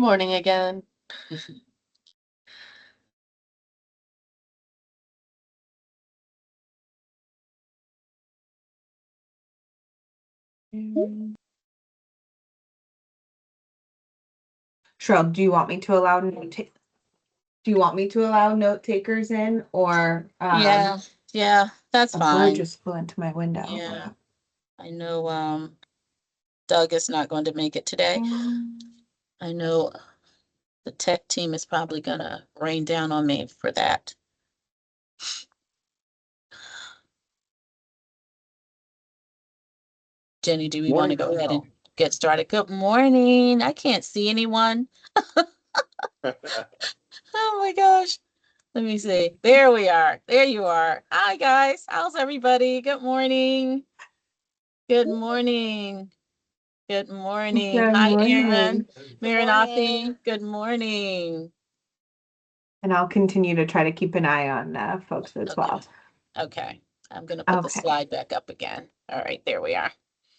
Morning again. Cheryl, do you want me to allow note takers in, or Yeah, that's a fine. bird just flew into my window? Yeah. I know Doug is not going to make it today. I know the tech team is probably gonna rain down on me for that. Jenny, do we want to go ahead and get started? Good morning. I can't see anyone. Oh my gosh. Let me see. There we are. There you are. Hi guys. How's everybody? Good morning. Good morning. Good morning. Good Hi, morning. Aaron. Marinathi. Good morning. And I'll continue to try to keep an eye on folks as well. Okay. I'm going to put the slide back up again. All right, there we are.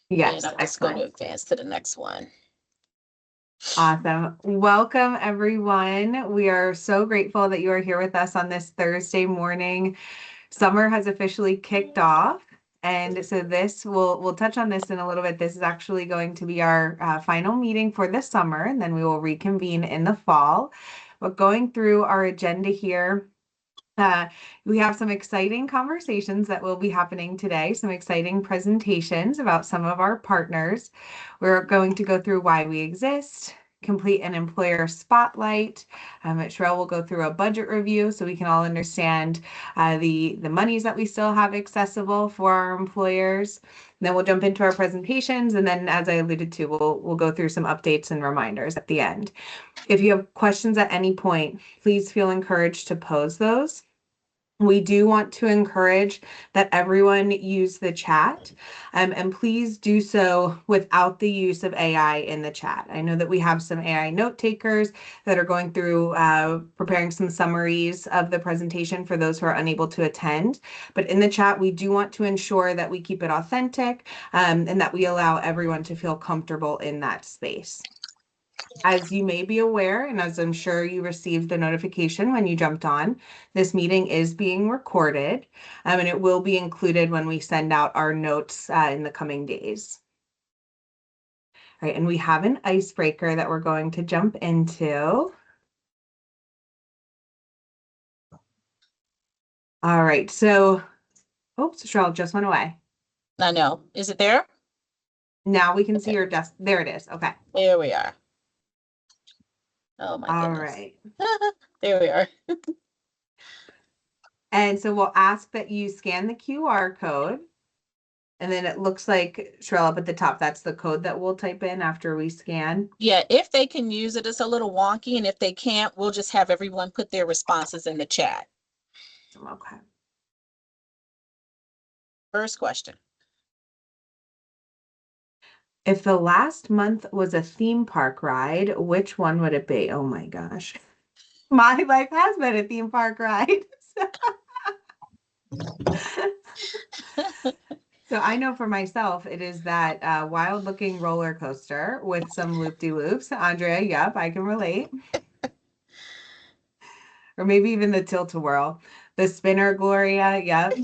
Yes, And I'm just going to advance to the next one. Awesome. Welcome, everyone. We are so grateful that you are here with us on this Thursday morning. Summer has officially kicked off. And so we'll touch on this in a little bit. This is actually going to be our final meeting for the summer, and then we will reconvene in the fall. But going through our agenda here, we have some exciting conversations that will be happening today, some exciting presentations about some of our partners. We're going to go through why we exist, complete an employer spotlight. Cheryl will go through a budget review so we can all understand the monies that we still have accessible for our employers. And then we'll jump into our presentations, and then, as I alluded to, we'll go through some updates and reminders at the end. If you have questions at any point, please feel encouraged to pose those. We do want to encourage that everyone use the chat, and please do so without the use of AI in the chat. I know that we have some AI note takers that are going through preparing some summaries of the presentation for those who are unable to attend. But in the chat, we do want to ensure that we keep it authentic and that we allow everyone to feel comfortable in that space. As you may be aware, and as I'm sure you received the notification when you jumped on, this meeting is being recorded, and it will be included when we send out our notes in the coming days. All right, and we have an icebreaker that we're going to jump into. All right, so, oops, Cheryl just went away. I know. Is it there? Now we can see your desk. There it is. Okay. There we are. Oh my goodness. All right. There we are. And so we'll ask that you scan the QR code. And then it looks like, Cheryl, up at the top, that's the code that we'll type in after we scan. Yeah, if they can use it, it's a little wonky. And if they can't, we'll just have everyone put their responses in the chat. Okay. First question. If the last month was a theme park ride, which one would it be? Oh my gosh. My life has been a theme park ride. So I know for myself, it is that wild looking roller coaster with some loop-de-loops. Andrea, yep, I can relate. Or maybe even the tilt-a-whirl. The spinner, Gloria, yep.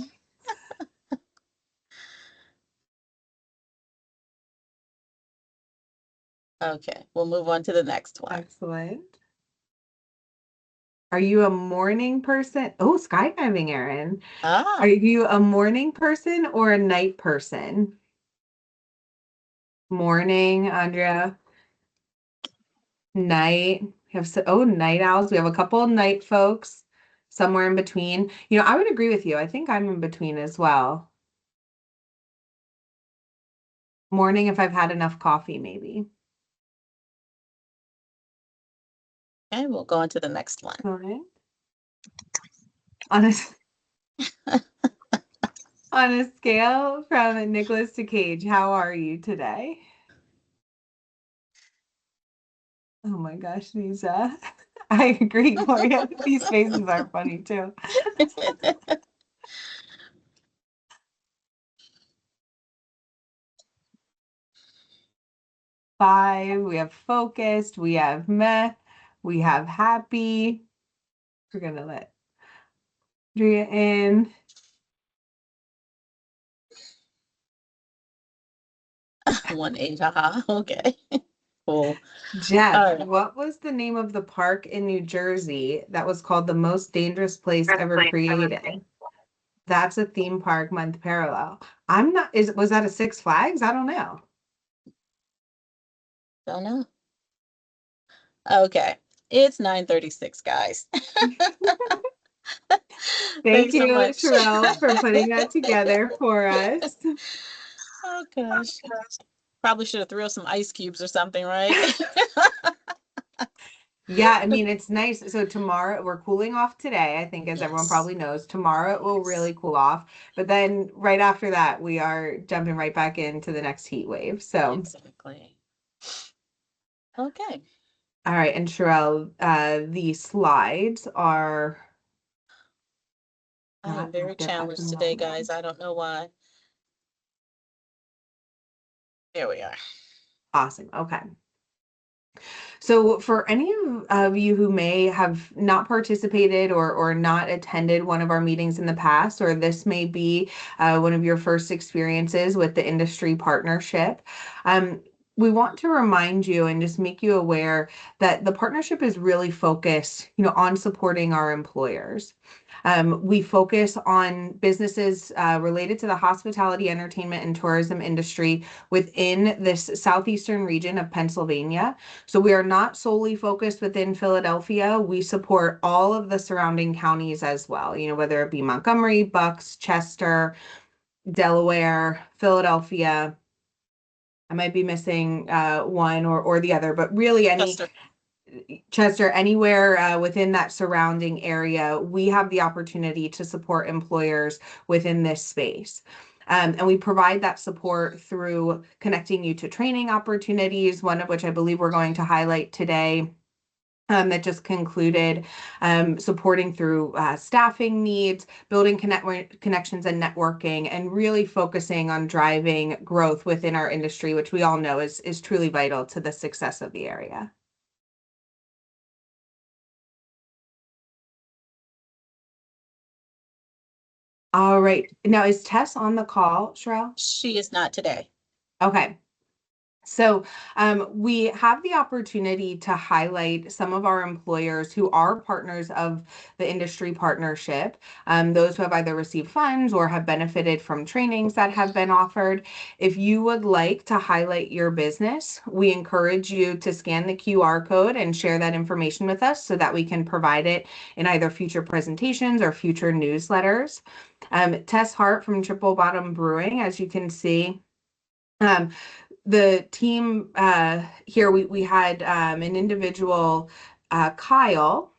Okay, we'll move on to the next one. Excellent. Are you a morning person? Oh, skydiving, Erin. Are you a morning person or a night person? Morning, Andrea. Night. We have night owls. We have a couple of night folks somewhere in between. I would agree with you. I think I'm in between as well. Morning if I've had enough coffee, maybe. Okay, we'll go on to the next one. All right. On a scale from Nicholas to Cage, how are you today? Oh my gosh, these I agree, Gloria. These faces are funny too. 5, we have focused, we have meh, we have happy. We're gonna let Andrea in. 1-8, haha. Okay. Cool. Jeff, All right. what was the name of the park in New Jersey that was called the most dangerous place ever created? That's a theme park month parallel. I'm not, was that a Six Flags? I don't know. Don't know. Okay. It's 9:36, guys. Thank Thanks so you, much. Sherelle, for putting that together for us. Oh gosh. Probably should have threw some ice cubes or something, right? Yeah, I mean, it's nice. So tomorrow we're cooling off today, I think, as everyone Yes. probably knows. Tomorrow it will Yes. really cool off. But then right after that, we are jumping right back into the next heat wave. So, Exactly. Okay. all right. And Sherelle, the slides are I am not very active at the challenged today, guys. moment. I don't know why. There we are. Awesome. Okay. So, for any of you who may have not participated or not attended one of our meetings in the past, or this may be one of your first experiences with the industry partnership, we want to remind you and just make you aware that the partnership is really focused, on supporting our employers. We focus on businesses related to the hospitality, entertainment, and tourism industry within this southeastern region of Pennsylvania. So we are not solely focused within Philadelphia. We support all of the surrounding counties as well, whether it be Montgomery, Bucks, Chester, Delaware, Philadelphia. I might be missing one or the other, but really any Chester. Chester, anywhere within that surrounding area, we have the opportunity to support employers within this space. And we provide that support through connecting you to training opportunities, one of which I believe we're going to highlight today. That just concluded, supporting through staffing needs, building connections and networking, and really focusing on driving growth within our industry, which we all know is truly vital to the success of the area. All right. Now, is Tess on the call, Sherelle? She is not today. Okay. So we have the opportunity to highlight some of our employers who are partners of the industry partnership, those who have either received funds or have benefited from trainings that have been offered. If you would like to highlight your business, we encourage you to scan the QR code and share that information with us so that we can provide it in either future presentations or future newsletters. Tess Hart from Triple Bottom Brewing, as you can see. The team here, we had an individual, Kyle,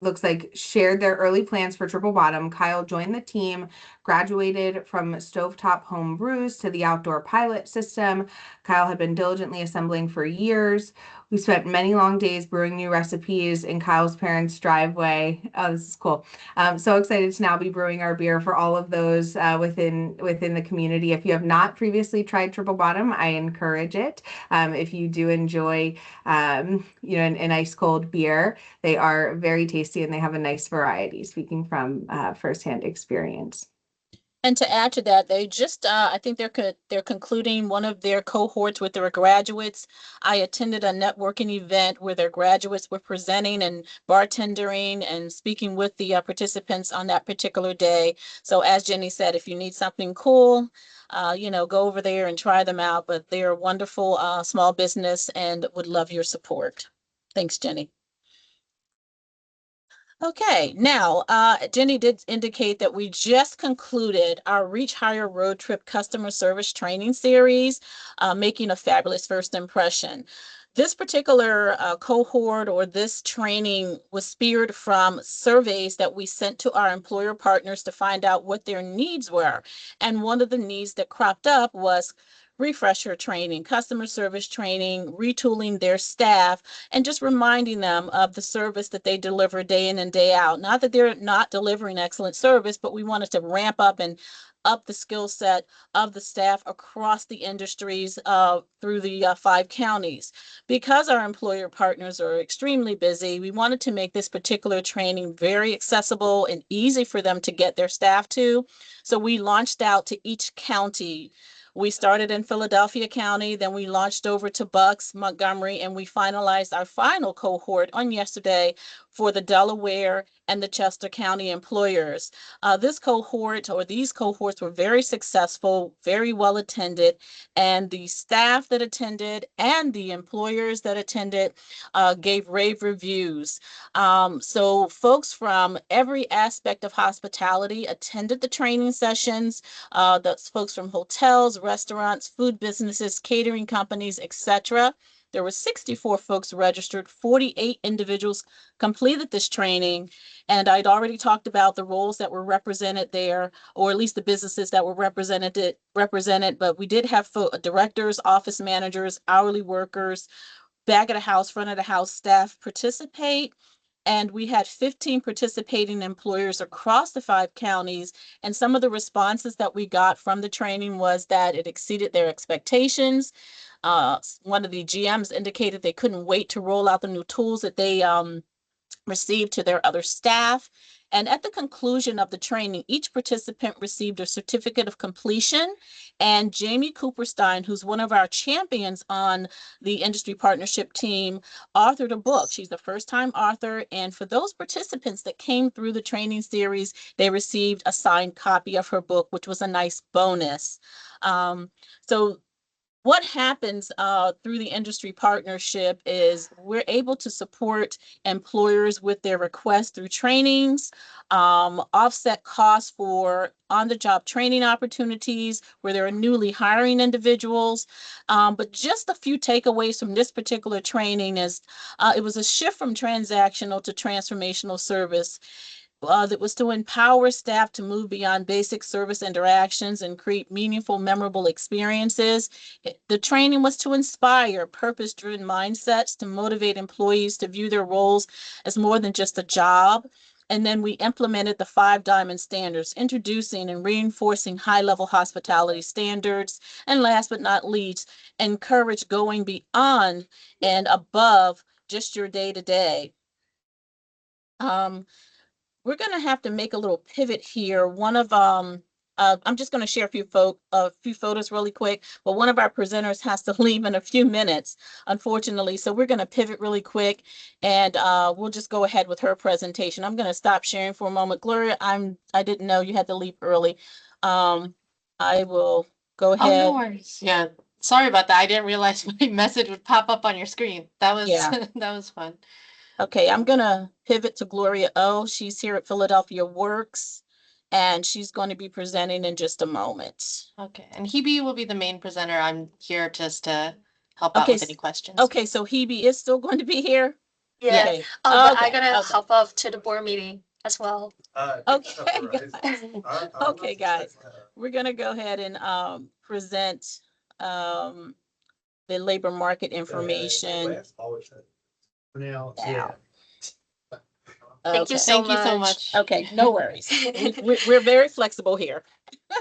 looks like shared their early plans for Triple Bottom. Kyle joined the team, graduated from Stovetop Home Brews to the outdoor pilot system. Kyle had been diligently assembling for years. We spent many long days brewing new recipes in Kyle's parents' driveway. Oh, this is cool. So excited to now be brewing our beer for all of those within the community. If you have not previously tried Triple Bottom, I encourage it. If you do enjoy, an ice cold beer, they are very tasty and they have a nice variety, speaking from firsthand experience. And to add to that, they just I think they're concluding one of their cohorts with their graduates. I attended a networking event where their graduates were presenting and bartending and speaking with the participants on that particular day. So as Jenny said, if you need something cool, go over there and try them out. But they're a wonderful small business and would love your support. Thanks, Jenny. Okay, now, Jenny did indicate that we just concluded our Reach Higher Road Trip Customer Service Training Series, making a fabulous first impression. This particular cohort or this training was speared from surveys that we sent to our employer partners to find out what their needs were. And one of the needs that cropped up was refresher training, customer service training, retooling their staff, and just reminding them of the service that they deliver day in and day out. Not that they're not delivering excellent service, but we wanted to ramp up and up the skill set of the staff across the industries through the 5 counties. Because our employer partners are extremely busy, we wanted to make this particular training very accessible and easy for them to get their staff to. So we launched out to each county. We started in Philadelphia County, then we launched over to Bucks, Montgomery, and we finalized our final cohort on yesterday for the Delaware and the Chester County employers. These cohorts were very successful, very well attended, and the staff that attended and the employers that attended gave rave reviews. So folks from every aspect of hospitality attended the training sessions. That's folks from hotels, restaurants, food businesses, catering companies, etc. There were 64 folks registered, 48 individuals completed this training, and I'd already talked about the roles that were represented there, or at least the businesses that were represented, but we did have directors, office managers, hourly workers, back of the house, front of the house staff participate. And we had 15 participating employers across the 5 counties. And some of the responses that we got from the training was that it exceeded their expectations. One of the GMs indicated they couldn't wait to roll out the new tools that they received to their other staff. And at the conclusion of the training, each participant received a certificate of completion. And Jamie Cooperstein, who's one of our champions on the industry partnership team, authored a book. She's the first-time author. And for those participants that came through the training series, they received a signed copy of her book, which was a nice bonus. So what happens through the industry partnership is we're able to support employers with their requests through trainings, offset costs for on-the-job training opportunities where there are newly hiring individuals. But just a few takeaways from this particular training is it was a shift from transactional to transformational service. That was to empower staff to move beyond basic service interactions and create meaningful, memorable experiences. The training was to inspire purpose-driven mindsets, to motivate employees to view their roles as more than just a job. And then we implemented the 5 Diamond Standards, introducing and reinforcing high-level hospitality standards. And last but not least, encourage going beyond and above just your day-to-day. We're going to have to make a little pivot here. I'm just going to share a few photos really quick, but one of our presenters has to leave in a few minutes, unfortunately. So we're going to pivot really quick, and we'll just go ahead with her presentation. I'm going to stop sharing for a moment. Gloria, I didn't know you had to leave early. I will go ahead. Oh, no worries. Yeah. Sorry about that. I didn't realize my message would pop up on your screen. That was that was fun. Okay, I'm going to pivot to Gloria O. She's here at Philadelphia Works, and she's going to be presenting in just a moment. Okay, and Hebe will be the main presenter. I'm here just to help out with any questions. Okay, so Hebe is still going to be here? Yeah. Okay. But I gotta hop off to the board meeting as well. Okay, guys. Okay, guys. We're gonna go ahead and present the labor market information. Now, yeah. Thank you so Thank you so much. Okay, no worries. We're very flexible here.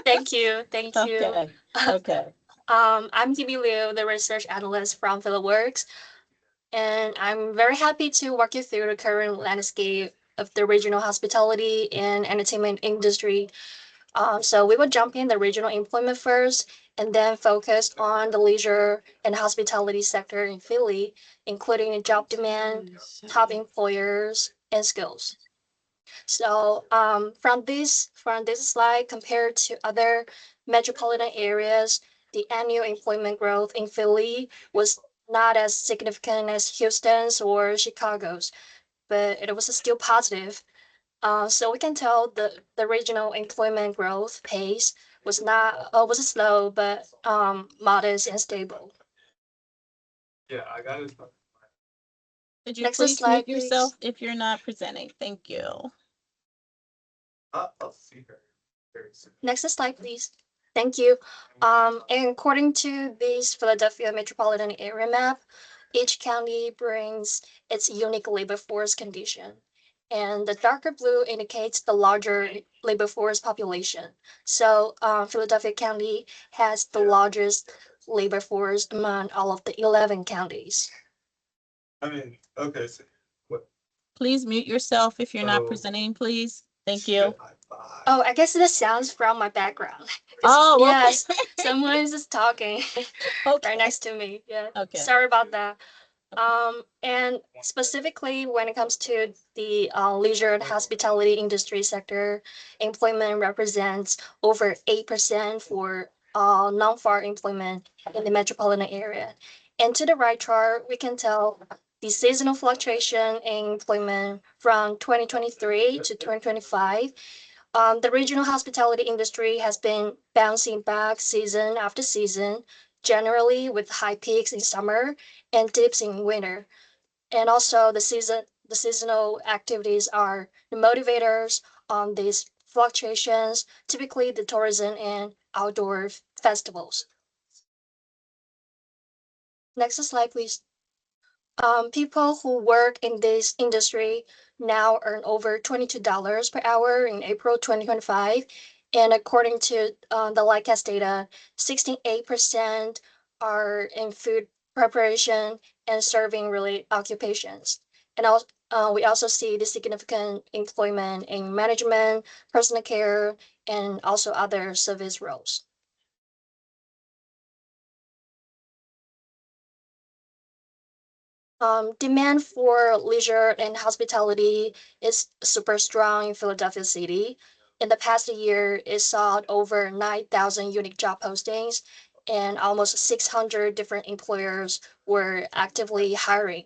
Thank you. Thank you. Okay. Okay. I'm Hebe Liu, the research analyst from PhilaWorks, and I'm very happy to walk you through the current landscape of the regional hospitality and entertainment industry. So we will jump in the regional employment first, and then focus on the leisure and hospitality sector in Philly, including job demand, top employers, and skills. So from this slide, compared to other metropolitan areas, the annual employment growth in Philly was not as significant as Houston's or Chicago's, but it was still positive. So we can tell the regional employment growth pace was slow, but modest and stable. Yeah, I got it. Could you Next please slide, mute yourself if you're not presenting? Thank you. I'll see her very soon. Next slide, please. Thank you. And according to this Philadelphia metropolitan area map, each county brings its unique labor force condition. And the darker blue indicates the larger labor force population. So Philadelphia County has the largest labor force among all of the 11 counties. I mean, okay, so what? Please mute yourself if you're not Oh. presenting, please. Thank you. Oh, I guess this sounds from my background. Oh, okay. Yes, someone is just talking Okay. right next to me. Yeah. Okay. Sorry about that. And specifically when it comes to the leisure and hospitality industry sector, employment represents over 8% for non-farm employment in the metropolitan area. And to the right chart, we can tell the seasonal fluctuation in employment from 2023 to 2025. The regional hospitality industry has been bouncing back season after season, generally with high peaks in summer and dips in winter. And also the seasonal activities are the motivators on these fluctuations, typically the tourism and outdoor festivals. Next slide, please. People who work in this industry now earn over $22 per hour in April 2025. And according to the LICAS data, 68% are in food preparation and serving related occupations. And we also see the significant employment in management, personal care, and also other service roles. Demand for leisure and hospitality is super strong in Philadelphia City. In the past year, it saw over 9,000 unique job postings, and almost 600 different employers were actively hiring.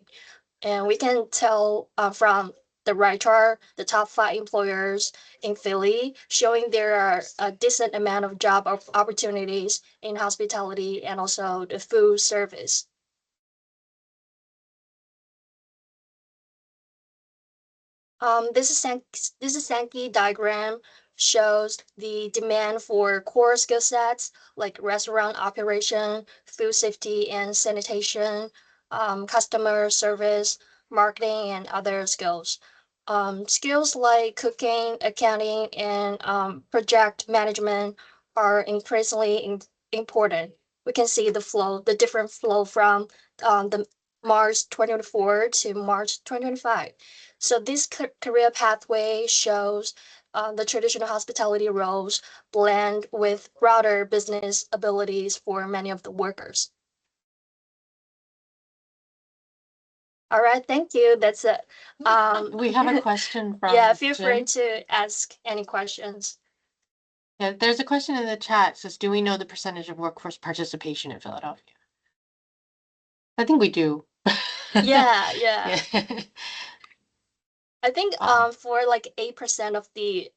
And we can tell from the right chart, the top 5 employers in Philly, showing there are a decent amount of job opportunities in hospitality and also the food service. This Sankey diagram shows the demand for core skill sets like restaurant operation, food safety and sanitation, customer service, marketing, and other skills. Skills like cooking, accounting, and project management are increasingly important. We can see the different flow from the March 2024 to March 2025. So this career pathway shows the traditional hospitality roles blend with broader business abilities for many of the workers. All right, thank you. That's it. We have a question from Yeah, feel free Jim. to ask any questions. Yeah, there's a question in the chat. It says, do we know the percentage of workforce participation in Philadelphia? I think we do. Yeah. Yeah. I think for like 8% of the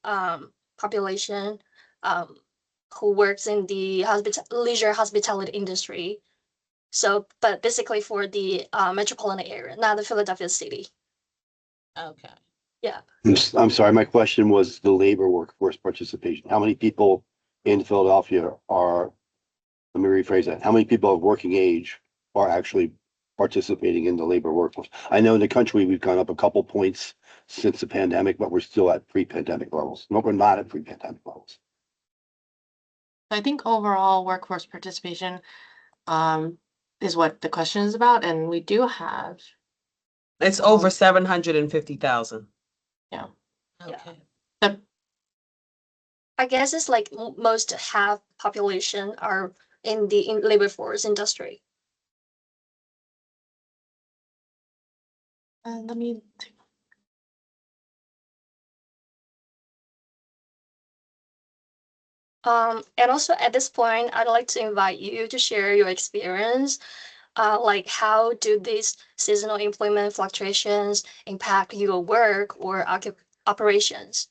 population who works in the leisure hospitality industry. So, but basically for the metropolitan area, not the Philadelphia city. Okay. Yeah. I'm sorry, my question was the labor workforce participation. How many people in Philadelphia are, let me rephrase that, how many people of working age are actually participating in the labor workforce? I know in the country, we've gone up a couple points since the pandemic, but we're still at pre-pandemic levels. No, we're not at pre-pandemic levels. I think overall workforce participation is what the question is about, and we do have. It's over 750,000. Yeah. Okay. I guess it's like most half population are in the labor force industry. Let me. And also at this point, I'd like to invite you to share your experience. Like how do these seasonal employment fluctuations impact your work or operations?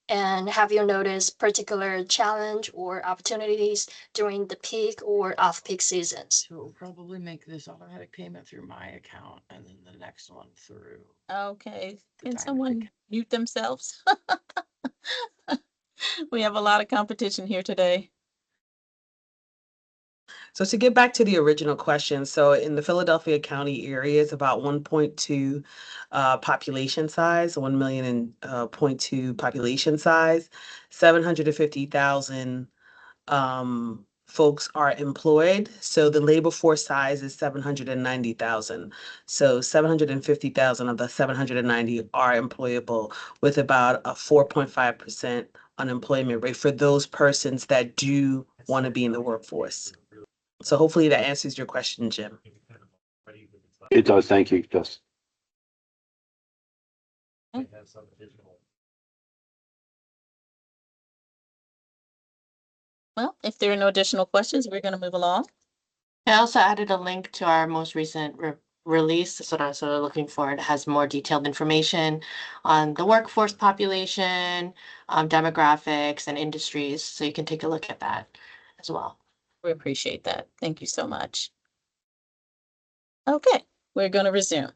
And have you noticed particular challenge or opportunities during the peak or off-peak seasons? So it'll probably make this automatic payment through my account and then the next one through. Okay. Can Dynamic someone account. mute themselves? We have a lot of competition here today. So to get back to the original question, so in the Philadelphia County area, it's about 1.2 population size, 1 million and 0.2 population size, 750,000 folks are employed. So the labor force size is 790,000. So 750,000 of the 790 are employable with about a 4.5% unemployment rate for those persons that do want to be in the workforce. So hopefully that answers your question, Jim. It does, thank you, Jess. Well, if there are no additional questions, we're going to move along. I also added a link to our most recent release, so that's what I'm looking for. It has more detailed information on the workforce population, demographics, and industries, so you can take a look at that as well. We appreciate that. Thank you so much. Okay, we're going to resume.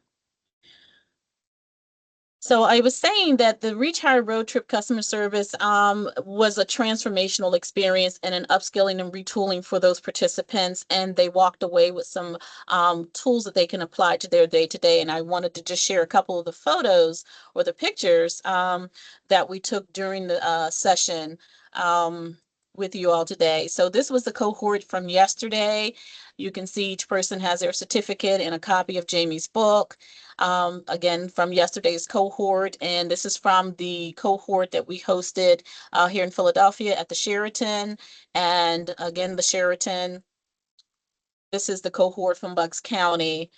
So I was saying that the Reach Higher Road Trip customer service was a transformational experience and an upskilling and retooling for those participants, and they walked away with some tools that they can apply to their day-to-day. And I wanted to just share a couple of the photos or the pictures that we took during the session with you all today. So this was the cohort from yesterday. You can see each person has their certificate and a copy of Jamie's book. Again, from yesterday's cohort, and this is from the cohort that we hosted here in Philadelphia at the Sheraton. And again, the Sheraton, this is the cohort from Bucks County.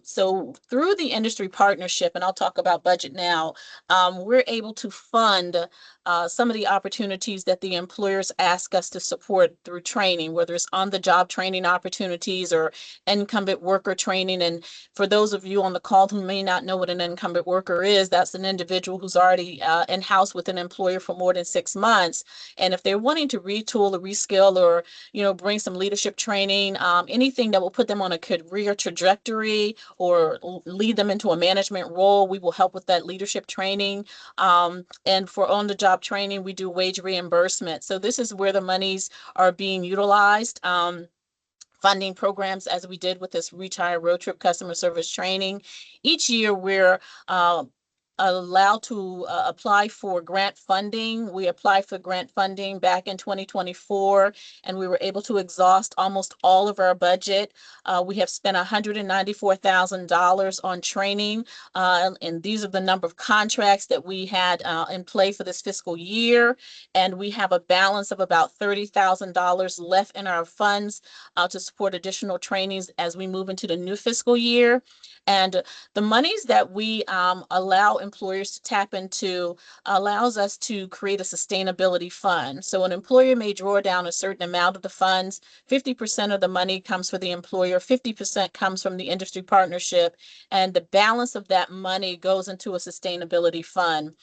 So through the industry partnership, and I'll talk about budget now, we're able to fund some of the opportunities that the employers ask us to support through training, whether it's on-the-job training opportunities or incumbent worker training. And for those of you on the call who may not know what an incumbent worker is, that's an individual who's already in-house with an employer for more than 6 months. And if they're wanting to retool or reskill or, bring some leadership training, anything that will put them on a career trajectory or lead them into a management role, we will help with that leadership training. And for on-the-job training, we do wage reimbursement. So this is where the monies are being utilized. Funding programs as we did with this Reach Higher Road Trip customer service training. Each year we're allowed to apply for grant funding. We applied for grant funding back in 2024, and we were able to exhaust almost all of our budget. We have spent $194,000 on training, and these are the number of contracts that we had in play for this fiscal year. And we have a balance of about $30,000 left in our funds to support additional trainings as we move into the new fiscal year. And the monies that we allow employers to tap into allows us to create a sustainability fund. So an employer may draw down a certain amount of the funds. 50% of the money comes for the employer, 50% comes from the industry partnership, and the balance of that money goes into a sustainability fund.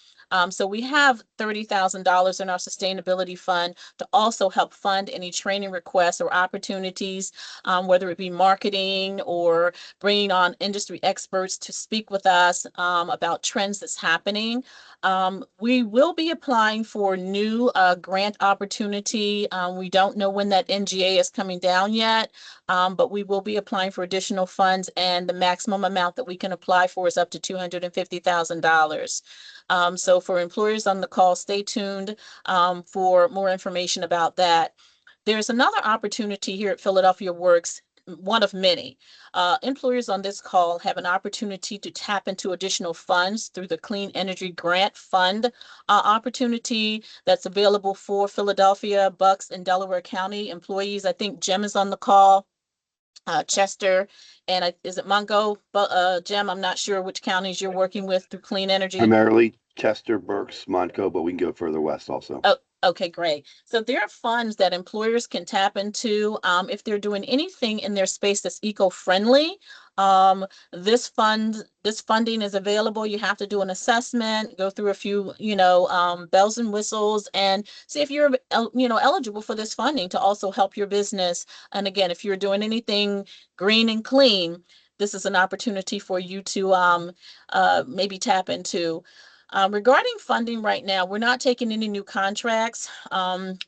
So we have $30,000 in our sustainability fund to also help fund any training requests or opportunities, whether it be marketing or bringing on industry experts to speak with us about trends that's happening. We will be applying for new grant opportunity. We don't know when that NGA is coming down yet, but we will be applying for additional funds, and the maximum amount that we can apply for is up to $250,000. So for employers on the call, stay tuned for more information about that. There's another opportunity here at Philadelphia Works, one of many. Employers on this call have an opportunity to tap into additional funds through the Clean Energy Grant Fund opportunity that's available for Philadelphia, Bucks, and Delaware County employees. I think Jim is on the call. Chester, and is it Mungo? But Jim, I'm not sure which counties you're working with through Clean Energy. Primarily Chester, Berks, Montco, but we can go further west also. Oh, okay, great. So there are funds that employers can tap into if they're doing anything in their space that's eco-friendly. This funding is available. You have to do an assessment, go through a few, bells and whistles, and see if you're, eligible for this funding to also help your business. And again, if you're doing anything green and clean, this is an opportunity for you to maybe tap into. Regarding funding right now, we're not taking any new contracts.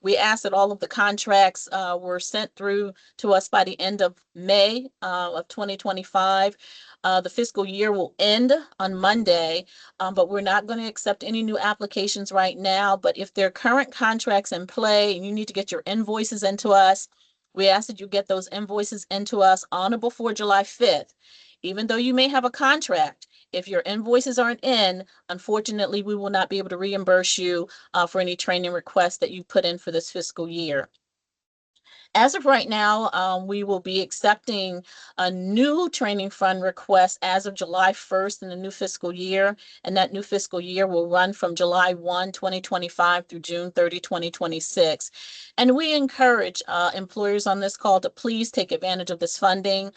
We asked that all of the contracts were sent through to us by the end of May of 2025. The fiscal year will end on Monday, but we're not going to accept any new applications right now. But if there are current contracts in play and you need to get your invoices into us, we ask that you get those invoices into us on or before July 5th. Even though you may have a contract, if your invoices aren't in, unfortunately, we will not be able to reimburse you for any training requests that you put in for this fiscal year. As of right now, we will be accepting a new training fund request as of July 1st in the new fiscal year. And that new fiscal year will run from July 1, 2025 through June 30, 2026. And we encourage employers on this call to please take advantage of this funding.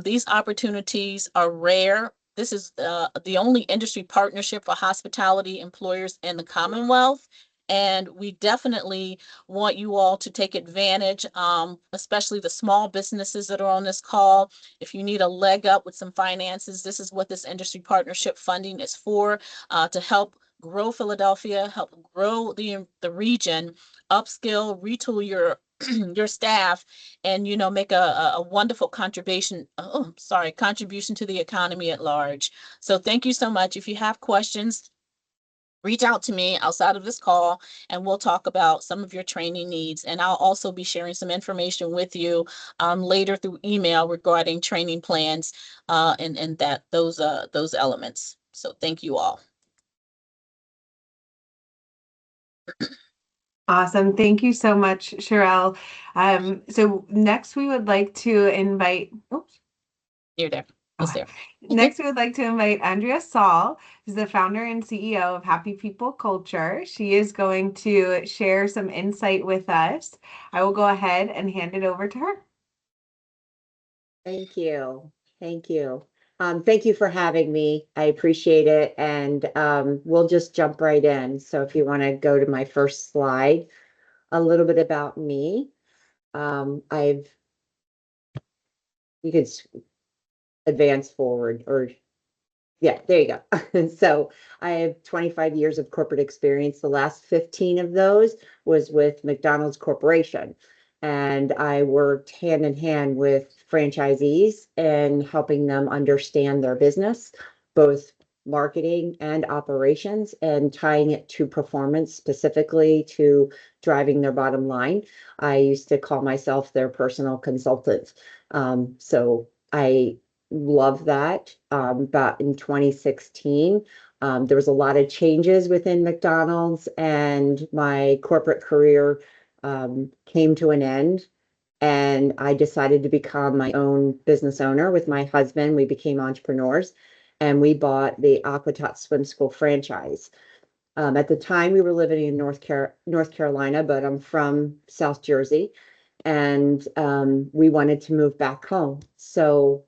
These opportunities are rare. This is the only industry partnership for hospitality employers in the Commonwealth. And we definitely want you all to take advantage, especially the small businesses that are on this call. If you need a leg up with some finances, this is what this industry partnership funding is for, to help grow Philadelphia, help grow the region, upskill, retool your your staff, and make a wonderful contribution to the economy at large. So thank you so much. If you have questions, reach out to me outside of this call and we'll talk about some of your training needs. And I'll also be sharing some information with you later through email regarding training plans and those elements. So thank you all. Awesome. Thank you so much, Sherelle. So next we would like to invite, oops. You're there. It's there. Next, we would like to invite Andrea Sahl, who's the founder and CEO of Happy People Culture. She is going to share some insight with us. I will go ahead and hand it over to her. Thank you. Thank you. Thank you for having me. I appreciate it. And we'll just jump right in. So if you want to go to my first slide, a little bit about me. You could advance forward or yeah, there you go. So I have 25 years of corporate experience. The last 15 of those was with McDonald's Corporation. And I worked hand in hand with franchisees and helping them understand their business, both marketing and operations, and tying it to performance, specifically to driving their bottom line. I used to call myself their personal consultant. So I love that. But in 2016, there was a lot of changes within McDonald's, and my corporate career came to an end. And I decided to become my own business owner with my husband. We became entrepreneurs, and we bought the Aquatot Swim School franchise. At the time, we were living in North Carolina, but I'm from South Jersey, and we wanted to move back home. So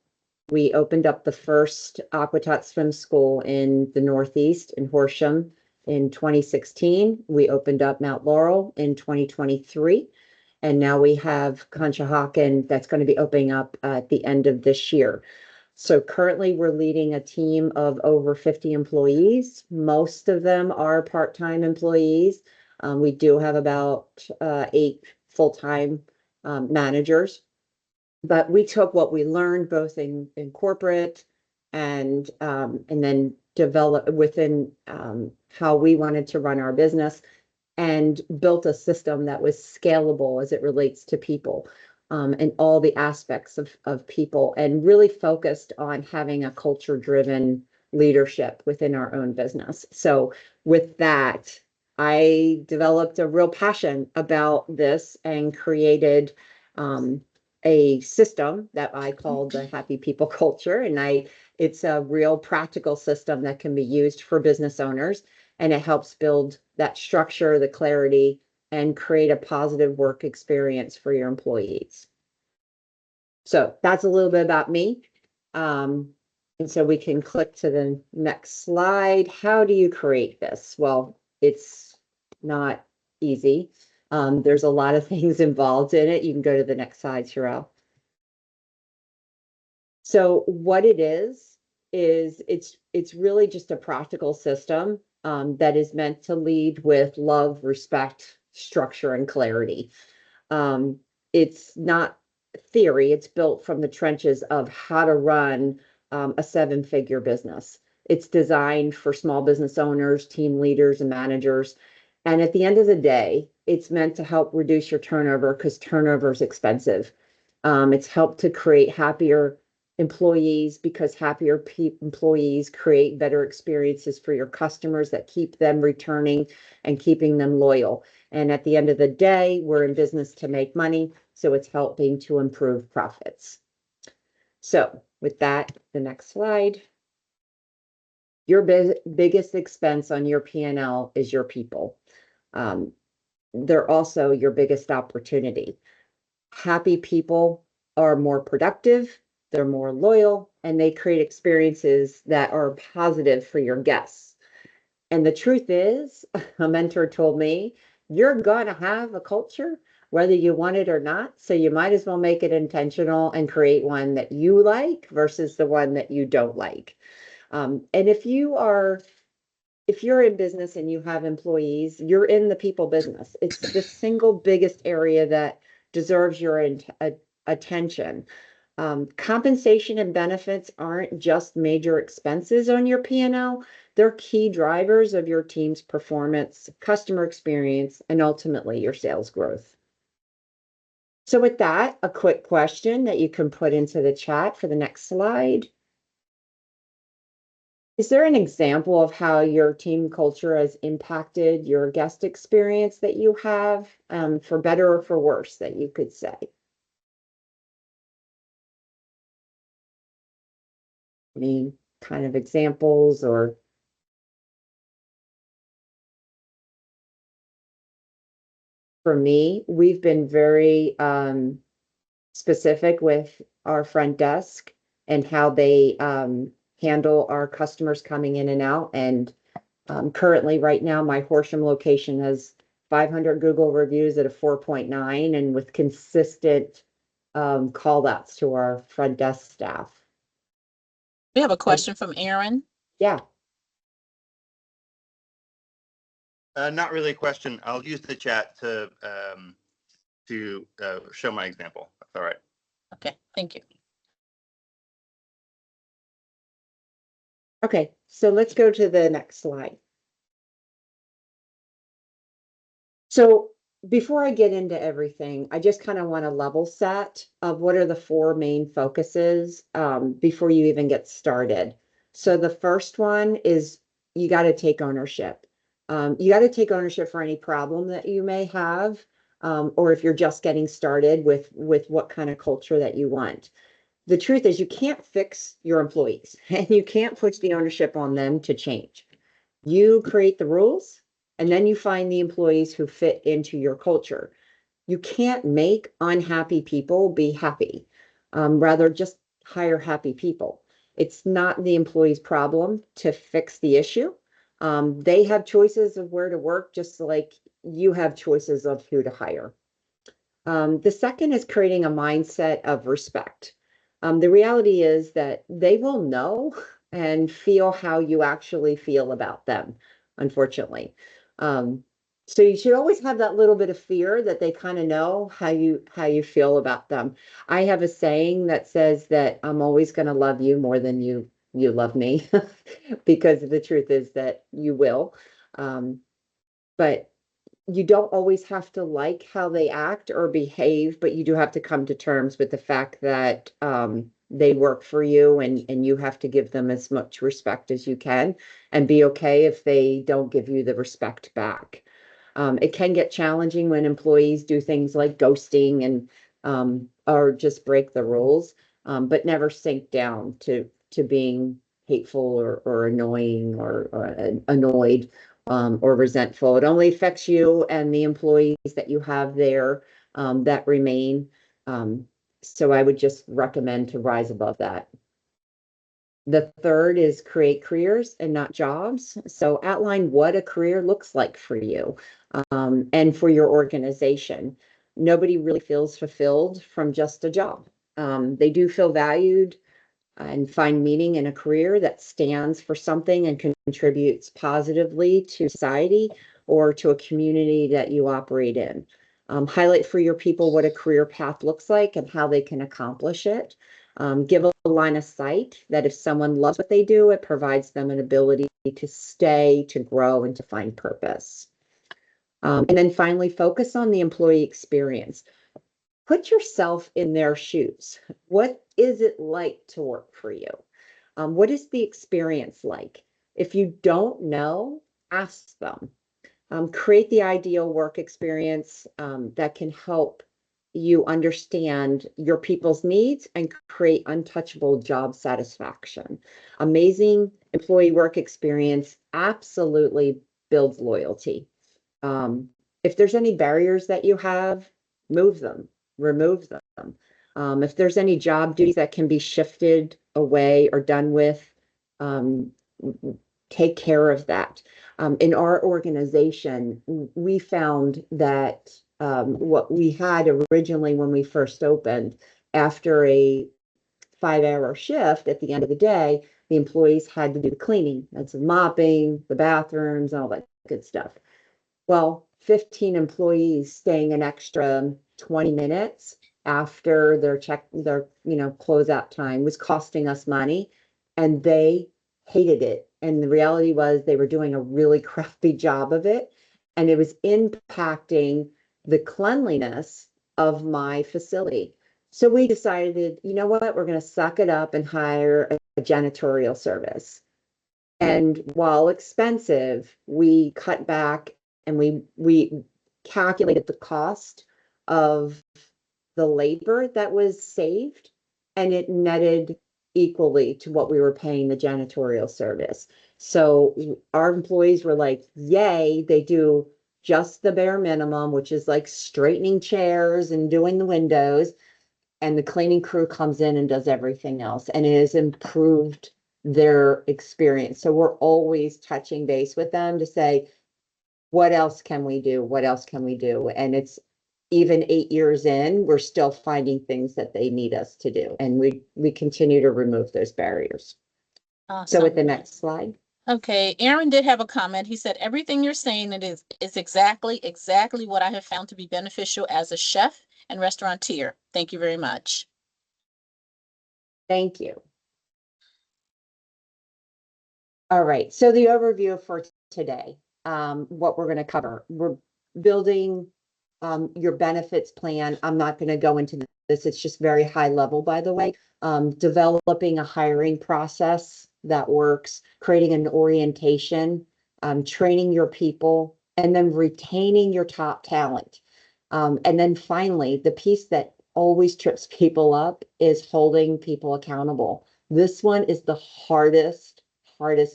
we opened up the first Aquatot Swim School in the Northeast in Horsham in 2016. We opened up Mount Laurel in 2023. And now we have Conshohocken that's going to be opening up at the end of this year. So currently we're leading a team of over 50 employees. Most of them are part-time employees. We do have about 8 full-time managers. But we took what we learned both in corporate and then develop within how we wanted to run our business, and built a system that was scalable as it relates to people and all the aspects of people, and really focused on having a culture-driven leadership within our own business. So with that, I developed a real passion about this and created a system that I called the Happy People Culture. And it's a real practical system that can be used for business owners. And it helps build that structure, the clarity, and create a positive work experience for your employees. So that's a little bit about me. And so we can click to the next slide. How do you create this? Well, it's not easy. There's a lot of things involved in it. You can go to the next slide, Sherelle. So what it is it's really just a practical system that is meant to lead with love, respect, structure, and clarity. It's not theory, it's built from the trenches of how to run a seven-figure business. It's designed for small business owners, team leaders, and managers. And at the end of the day, it's meant to help reduce your turnover because turnover is expensive. It's helped to create happier employees because happier employees create better experiences for your customers that keep them returning and keeping them loyal. And at the end of the day, we're in business to make money, so it's helping to improve profits. So with that, the next slide. Your biggest expense on your P&L is your people. They're also your biggest opportunity. Happy people are more productive, they're more loyal, and they create experiences that are positive for your guests. And the truth is, a mentor told me, you're going to have a culture whether you want it or not. So you might as well make it intentional and create one that you like versus the one that you don't like. And if you're in business and you have employees, you're in the people business. It's the single biggest area that deserves your attention. Compensation and benefits aren't just major expenses on your P&L. They're key drivers of your team's performance, customer experience, and ultimately your sales growth. So with that, a quick question that you can put into the chat for the next slide. Is there an example of how your team culture has impacted your guest experience that you have, for better or for worse, that you could say? Any kind of examples or? For me, we've been very specific with our front desk and how they handle our customers coming in and out. And currently, right now, my Horsham location has 500 Google reviews at a 4.9 and with consistent call outs to our front desk staff. We have a question from Aaron. Yeah. Not really a question. I'll use the chat to show my example. That's all right. Okay, thank you. Okay, so let's go to the next slide. So before I get into everything, I just kind of want to level set of what are the four main focuses before you even get started. So the first one is you got to take ownership. You got to take ownership for any problem that you may have, or if you're just getting started with what kind of culture that you want. The truth is you can't fix your employees and you can't put the ownership on them to change. You create the rules and then you find the employees who fit into your culture. You can't make unhappy people be happy. Rather, just hire happy people. It's not the employee's problem to fix the issue. They have choices of where to work, just like you have choices of who to hire. The second is creating a mindset of respect. The reality is that they will know and feel how you actually feel about them, unfortunately. So you should always have that little bit of fear that they kind of know how you feel about them. I have a saying that says that I'm always going to love you more than you love me, because the truth is that you will. But you don't always have to like how they act or behave, but you do have to come to terms with the fact that they work for you and you have to give them as much respect as you can and be okay if they don't give you the respect back. It can get challenging when employees do things like ghosting and or just break the rules, but never sink down to being hateful or annoying or annoyed or resentful. It only affects you and the employees that you have there that remain. So I would just recommend to rise above that. The third is create careers and not jobs. So outline what a career looks like for you and for your organization. Nobody really feels fulfilled from just a job. They do feel valued and find meaning in a career that stands for something and contributes positively to society or to a community that you operate in. Highlight for your people what a career path looks like and how they can accomplish it. Give a line of sight that if someone loves what they do, it provides them an ability to stay, to grow, and to find purpose. And then finally, focus on the employee experience. Put yourself in their shoes. What is it like to work for you? What is the experience like? If you don't know, ask them. Create the ideal work experience that can help you understand your people's needs and create untouchable job satisfaction. Amazing employee work experience absolutely builds loyalty. If there's any barriers that you have, move them, remove them. If there's any job duties that can be shifted away or done with, take care of that. In our organization, we found that what we had originally when we first opened, after a 5-hour shift at the end of the day, the employees had to do the cleaning. That's mopping, the bathrooms, all that good stuff. Well, 15 employees staying an extra 20 minutes after their closeout time was costing us money, and they hated it. And the reality was they were doing a really crappy job of it, and it was impacting the cleanliness of my facility. So we decided, you know what, we're going to suck it up and hire a janitorial service. And while expensive, we cut back and we calculated the cost of the labor that was saved, and it netted equally to what we were paying the janitorial service. So our employees were like, yay, they do just the bare minimum, which is like straightening chairs and doing the windows, and the cleaning crew comes in and does everything else, and it has improved their experience. So we're always touching base with them to say, what else can we do? What else can we do? And it's even 8 years in, we're still finding things that they need us to do. And we continue to remove those barriers. So with the Awesome. next slide. Okay, Aaron did have a comment. He said, everything you're saying is exactly what I have found to be beneficial as a chef and restaurateur. Thank you very much. Thank you. All right, so the overview for today, what we're going to cover. We're building your benefits plan. I'm not going to go into this. It's just very high level, by the way. Developing a hiring process that works, creating an orientation, training your people, and then retaining your top talent. And then finally, the piece that always trips people up is holding people accountable. This one is the hardest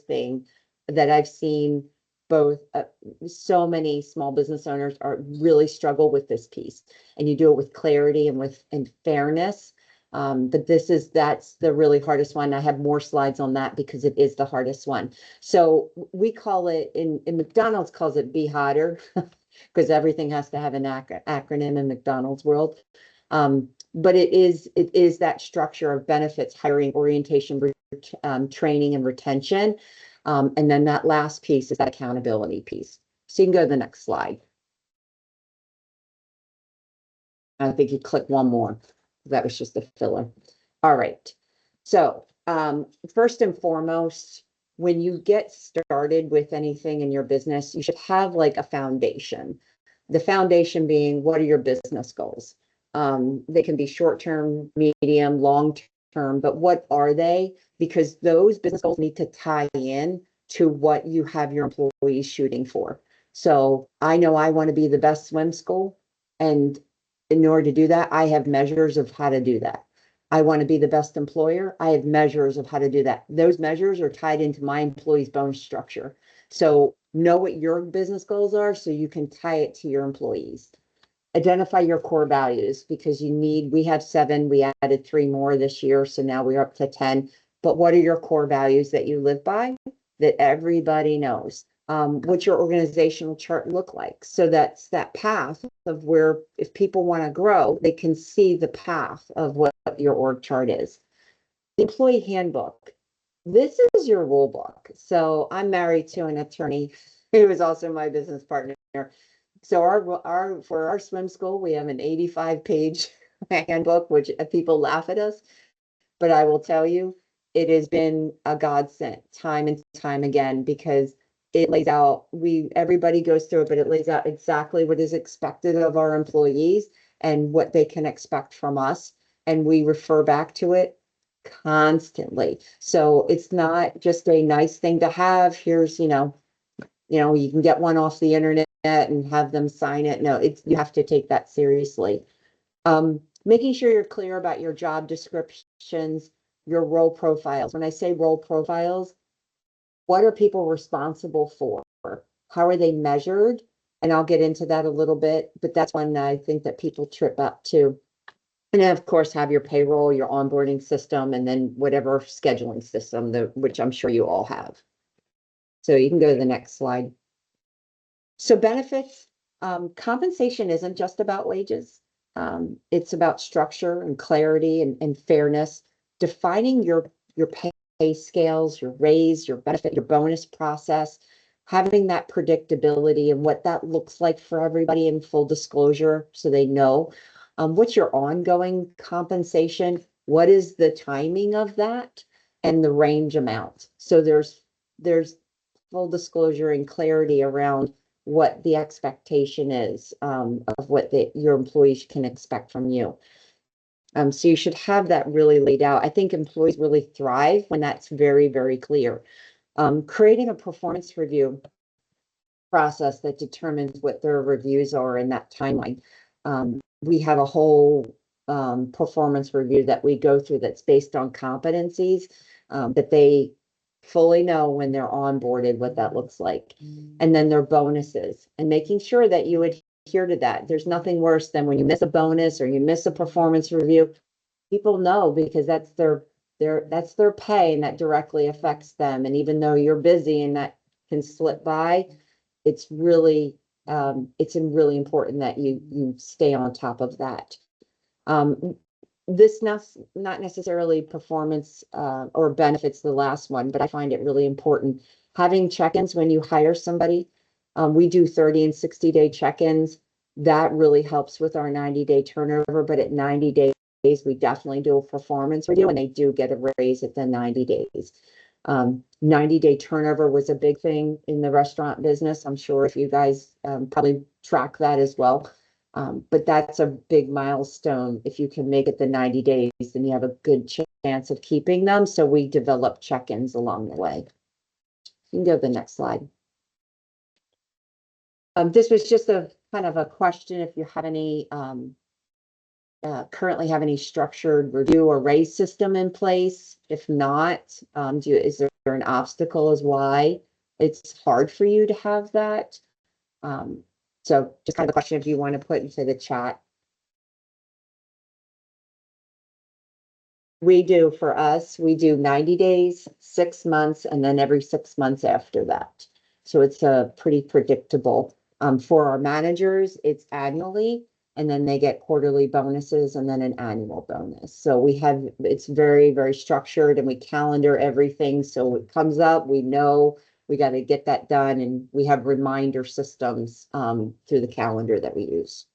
thing that I've seen. Both so many small business owners are really struggle with this piece, and you do it with clarity and fairness. But that's the really hardest one. I have more slides on that because it is the hardest one. So we call it in McDonald's calls it Be Hotter because everything has to have an acronym in McDonald's world. But it is that structure of benefits, hiring, orientation, training, and retention. And then that last piece is that accountability piece. So you can go to the next slide. I think you click one more. That was just a filler. All right. So first and foremost, when you get started with anything in your business, you should have like a foundation. The foundation being, what are your business goals? They can be short-term, medium, long-term, but what are they? Because those business goals need to tie in to what you have your employees shooting for. So I know I want to be the best swim school, and in order to do that, I have measures of how to do that. I want to be the best employer. I have measures of how to do that. Those measures are tied into my employees' bonus structure. So know what your business goals are so you can tie it to your employees. Identify your core values, because we have 7, we added 3 more this year. So now we're up to 10. But what are your core values that you live by that everybody knows? What's your organizational chart look like? So that's that path of where, if people want to grow, they can see the path of what your org chart is. the employee handbook. This is your rule book. So I'm married to an attorney who is also my business partner. So for our swim school, we have an 85-page handbook, which people laugh at us. But I will tell you, it has been a godsend time and time again, because it lays out, everybody goes through it, but it lays out exactly what is expected of our employees and what they can expect from us. And we refer back to it constantly. So it's not just a nice thing to have. Here's, you can get one off the internet and have them sign it. No, you have to take that seriously. Making sure you're clear about your job descriptions, your role profiles. When I say role profiles, what are people responsible for? How are they measured? And I'll get into that a little bit, but that's one that I think that people trip up to. And then, of course, have your payroll, your onboarding system, and then whatever scheduling system, which I'm sure you all have. So you can go to the next slide. So benefits, compensation isn't just about wages. It's about structure and clarity and fairness, defining your pay scales, your raise, your benefit, your bonus process, having that predictability and what that looks like for everybody in full disclosure so they know. What's your ongoing compensation? What is the timing of that and the range amount? So there's full disclosure and clarity around what the expectation is of what your employees can expect from you. So you should have that really laid out. I think employees really thrive when that's very, very clear. Creating a performance review process that determines what their reviews are in that timeline. We have a whole performance review that we go through that's based on competencies that they fully know when they're onboarded what that looks like. And then their bonuses and making sure that you adhere to that. There's nothing worse than when you miss a bonus or you miss a performance review. People know because that's their pay and that directly affects them. And even though you're busy and that can slip by, it's really important that you stay on top of that. This not necessarily performance or benefits the last one, but I find it really important. Having check-ins when you hire somebody. We do 30 and 60-day check-ins. That really helps with our 90-day turnover, but at 90 days, we definitely do a performance review and they do get a raise at the 90 days. 90-day turnover was a big thing in the restaurant business. I'm sure if you guys probably track that as well. But that's a big milestone. If you can make it the 90 days, then you have a good chance of keeping them. So we develop check-ins along the way. You can go to the next slide. This was just a kind of a question if you have any currently have any structured review or raise system in place. If not, is there an obstacle as why it's hard for you to have that? So just kind of a question if you want to put into the chat. We do, for us, we do 90 days, 6 months, and then every 6 months after that. So it's pretty predictable. For our managers, it's annually, and then they get quarterly bonuses and then an annual bonus. So it's very, very structured and we calendar everything. So it comes up, we know we got to get that done, and we have reminder systems through the calendar that we use.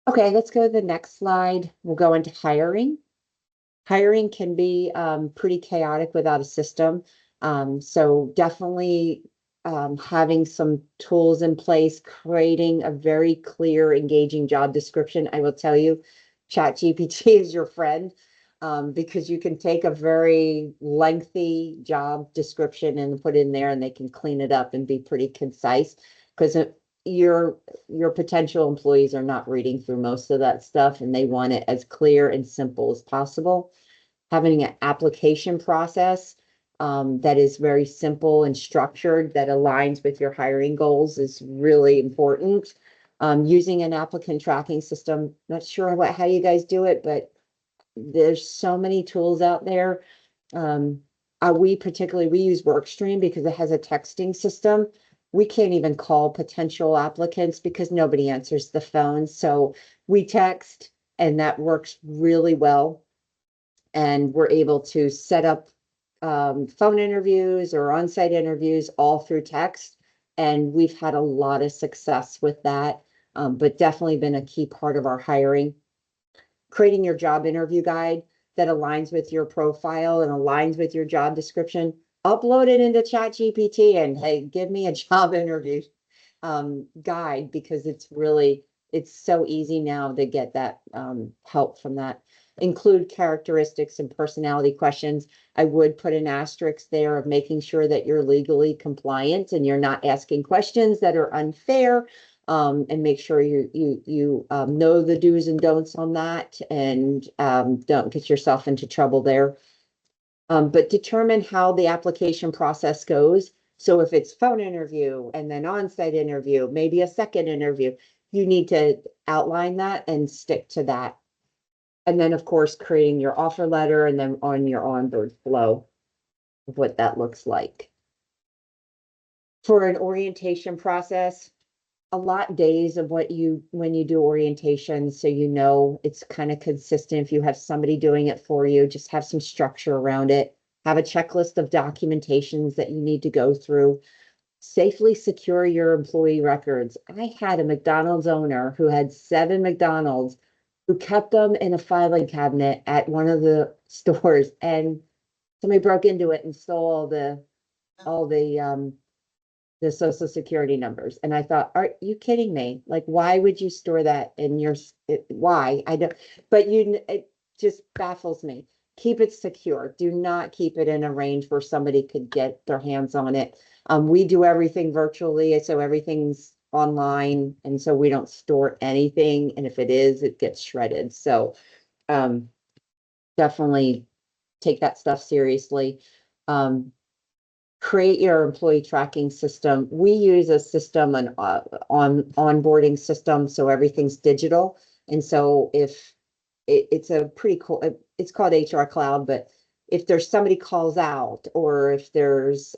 Okay, let's go to the next slide. We'll go into hiring. Hiring can be pretty chaotic without a system. So definitely having some tools in place, creating a very clear, engaging job description. I will tell you, ChatGPT is your friend because you can take a very lengthy job description and put in there and they can clean it up and be pretty concise because your potential employees are not reading through most of that stuff and they want it as clear and simple as possible. Having an application process that is very simple and structured that aligns with your hiring goals is really important. Using an applicant tracking system, not sure how you guys do it, but there's so many tools out there. We use Workstream because it has a texting system. We can't even call potential applicants because nobody answers the phone. So we text, and that works really well. And we're able to set up phone interviews or on-site interviews all through text. And we've had a lot of success with that, but definitely been a key part of our hiring. Creating your job interview guide that aligns with your profile and aligns with your job description. Upload it into ChatGPT and hey, give me a job interview guide, because it's so easy now to get that help from that. Include characteristics and personality questions. I would put an asterisk there of making sure that you're legally compliant and you're not asking questions that are unfair, and make sure you know the do's and don'ts on that, and don't get yourself into trouble there. But determine how the application process goes. So if it's phone interview and then on-site interview, maybe a second interview, you need to outline that and stick to that. And then, of course, creating your offer letter and then on your onboard flow of what that looks like. For an orientation process, allot days of when you do orientation, so you know it's kind of consistent. If you have somebody doing it for you, just have some structure around it. Have a checklist of documentations that you need to go through. Safely secure your employee records. I had a McDonald's owner who had 7 McDonald's, who kept them in a filing cabinet at one of the stores, and somebody broke into it and stole all the social security numbers. And I thought, are you kidding me? Like, why would you store that in your, why? I don't, but it just baffles me. Keep it secure. Do not keep it in a range where somebody could get their hands on it. We do everything virtually, so everything's online, and so we don't store anything. And if it is, it gets shredded. So definitely take that stuff seriously. Create your employee tracking system. We use a system, an onboarding system, so everything's digital. And so if it's a pretty cool, it's called HR Cloud, but if there's somebody calls out, or if there's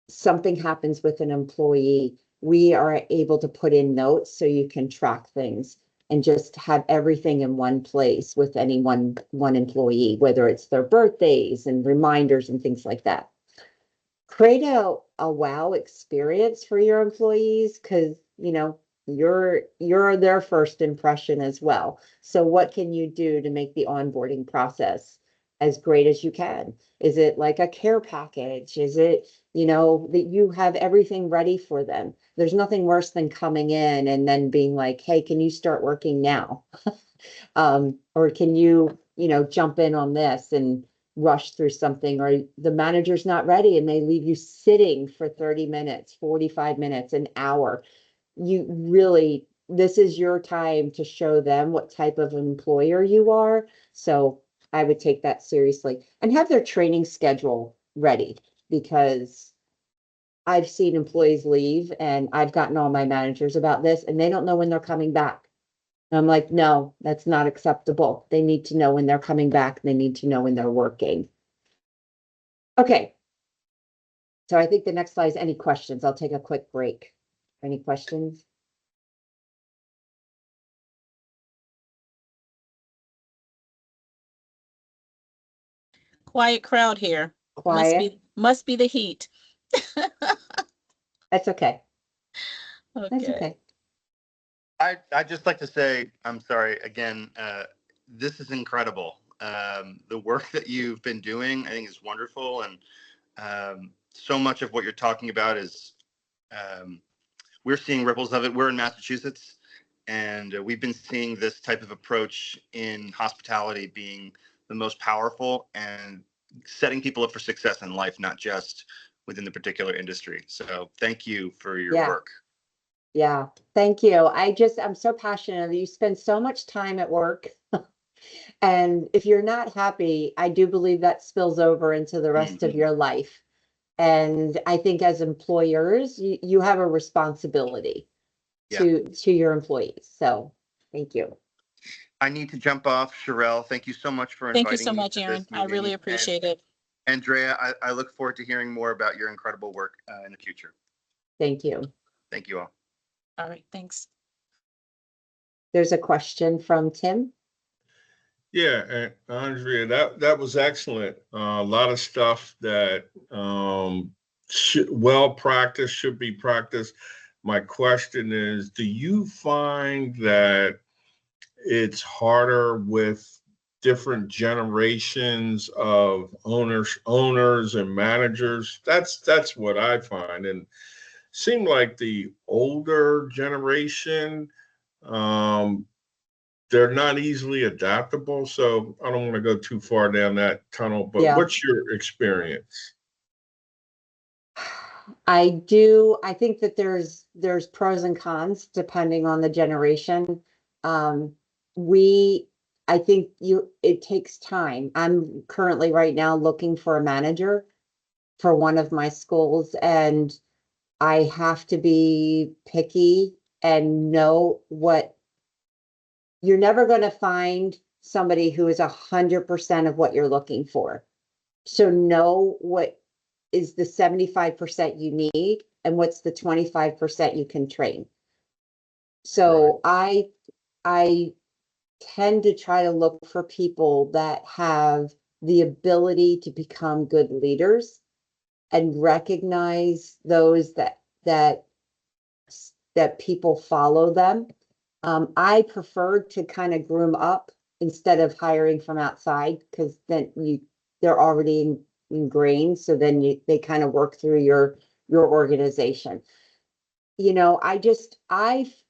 something happens with an employee, we are able to put in notes so you can track things and just have everything in one place with any one employee, whether it's their birthdays and reminders and things like that. Create a wow experience for your employees, because you're their first impression as well. So what can you do to make the onboarding process as great as you can? Is it like a care package? Is it, that you have everything ready for them? There's nothing worse than coming in and then being like, hey, can you start working now? Or can you, jump in on this and rush through something, or the manager's not ready and they leave you sitting for 30 minutes, 45 minutes, an hour. This is your time to show them what type of employer you are. So I would take that seriously and have their training schedule ready, because I've seen employees leave, and I've gotten all my managers about this, and they don't know when they're coming back. And I'm like, no, that's not acceptable. They need to know when they're coming back. They need to know when they're working. Okay. So I think the next slide is any questions. I'll take a quick break. Any questions? Quiet crowd here. Quiet. Must be the heat. That's okay. Okay. That's okay. I'd just like to say, I'm sorry, again, this is incredible. The work that you've been doing, I think, is wonderful. And so much of what you're talking about is, we're seeing ripples of it. We're in Massachusetts, and we've been seeing this type of approach in hospitality being the most powerful and setting people up for success in life, not just within the particular industry. So thank you for your work. Yeah, thank you. I'm so passionate. You spend so much time at work. And if you're not happy, I do believe that spills over into the rest of your life. And I think as employers, you have a responsibility to your employees. So thank you. I need to jump off. Sherelle, thank you so much for Thank you inviting so me much, to Aaron. this I meeting. really appreciate it. Andrea, I look forward to hearing more about your incredible work in the future. Thank you. Thank you all. All right, thanks. There's a question from Tim. Yeah, and Andrea, that was excellent. A lot of stuff that should well practiced should be practiced. My question is, do you find that it's harder with different generations of owners and managers? That's what I find, and seem like the older generation, they're not easily adaptable. So I don't want to go too far down that tunnel, but Yeah. what's your experience? I think that there's pros and cons depending on the generation. Um, I think it takes time. I'm currently right now looking for a manager for one of my schools, and I have to be picky and know what you're never going to find somebody who is 100% of what you're looking for. So know what is the 75% you need and what's the 25% you can train. So I tend to try to look for people that have the ability to become good leaders and recognize those that people follow them. I prefer to kind of groom up instead of hiring from outside, because then they're already ingrained. So then they kind of work through your organization. You know,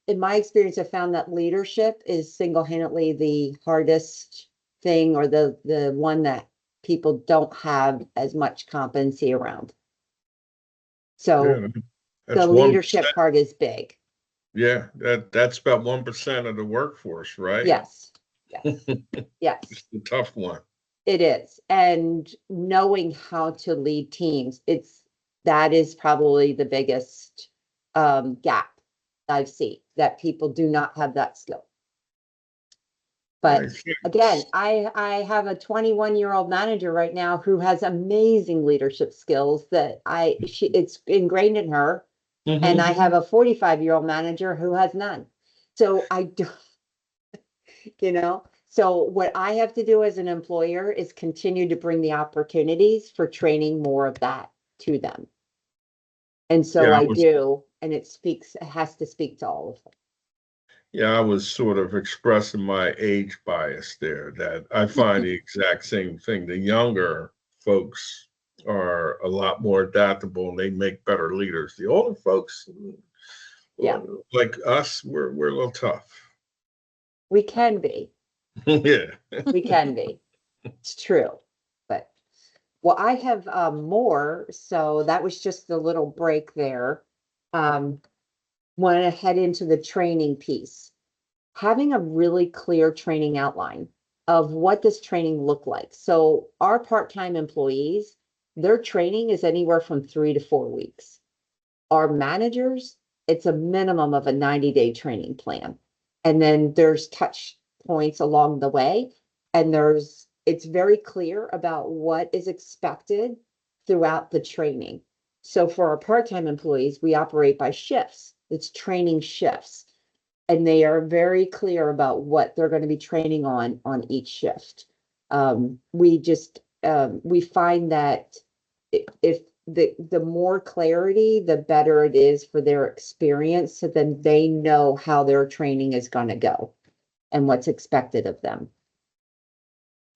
in my experience, I found that leadership is single-handedly the hardest thing, or the one that people don't have as much competency around. So Yeah, the that's leadership 1%. part is big. Yeah, that's about 1% of the workforce, right? Yes, yes, yes. It's the tough one. It is. And knowing how to lead teams, that is probably the biggest gap I've seen, that people do not have that skill. But Nice. again, I have a 21-year-old manager right now who has amazing leadership skills that it's ingrained in her. And I have a 45-year-old manager who has none. So I don't, so what I have to do as an employer is continue to bring the opportunities for training more of that to them. And so Yeah, I do, and it has to speak to all of them. Yeah, I was sort of expressing my age bias there, that I find the exact same thing. The younger folks are a lot more adaptable and they make better leaders. The older folks, Yeah, like us, we're a little tough. we can be. Yeah. We can be. It's true. But well, I have more. So that was just a little break there. Want to head into the training piece. Having a really clear training outline of what does training look like. So our part-time employees, their training is anywhere from 3 to 4 weeks. Our managers, it's a minimum of a 90-day training plan. And then there's touch points along the way. And it's very clear about what is expected throughout the training. So for our part-time employees, we operate by shifts. It's training shifts. And they are very clear about what they're going to be training on each shift. We find that if the more clarity, the better it is for their experience. So then they know how their training is going to go and what's expected of them.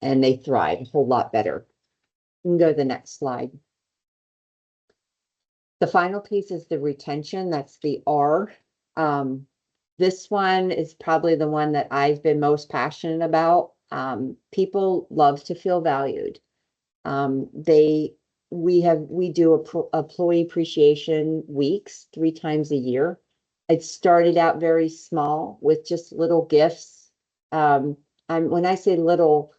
And they thrive a whole lot better. You can go to the next slide. The final piece is the retention. That's the R. This one is probably the one that I've been most passionate about. People love to feel valued. We do employee appreciation weeks 3 times a year. It started out very small with just little gifts. When I say little,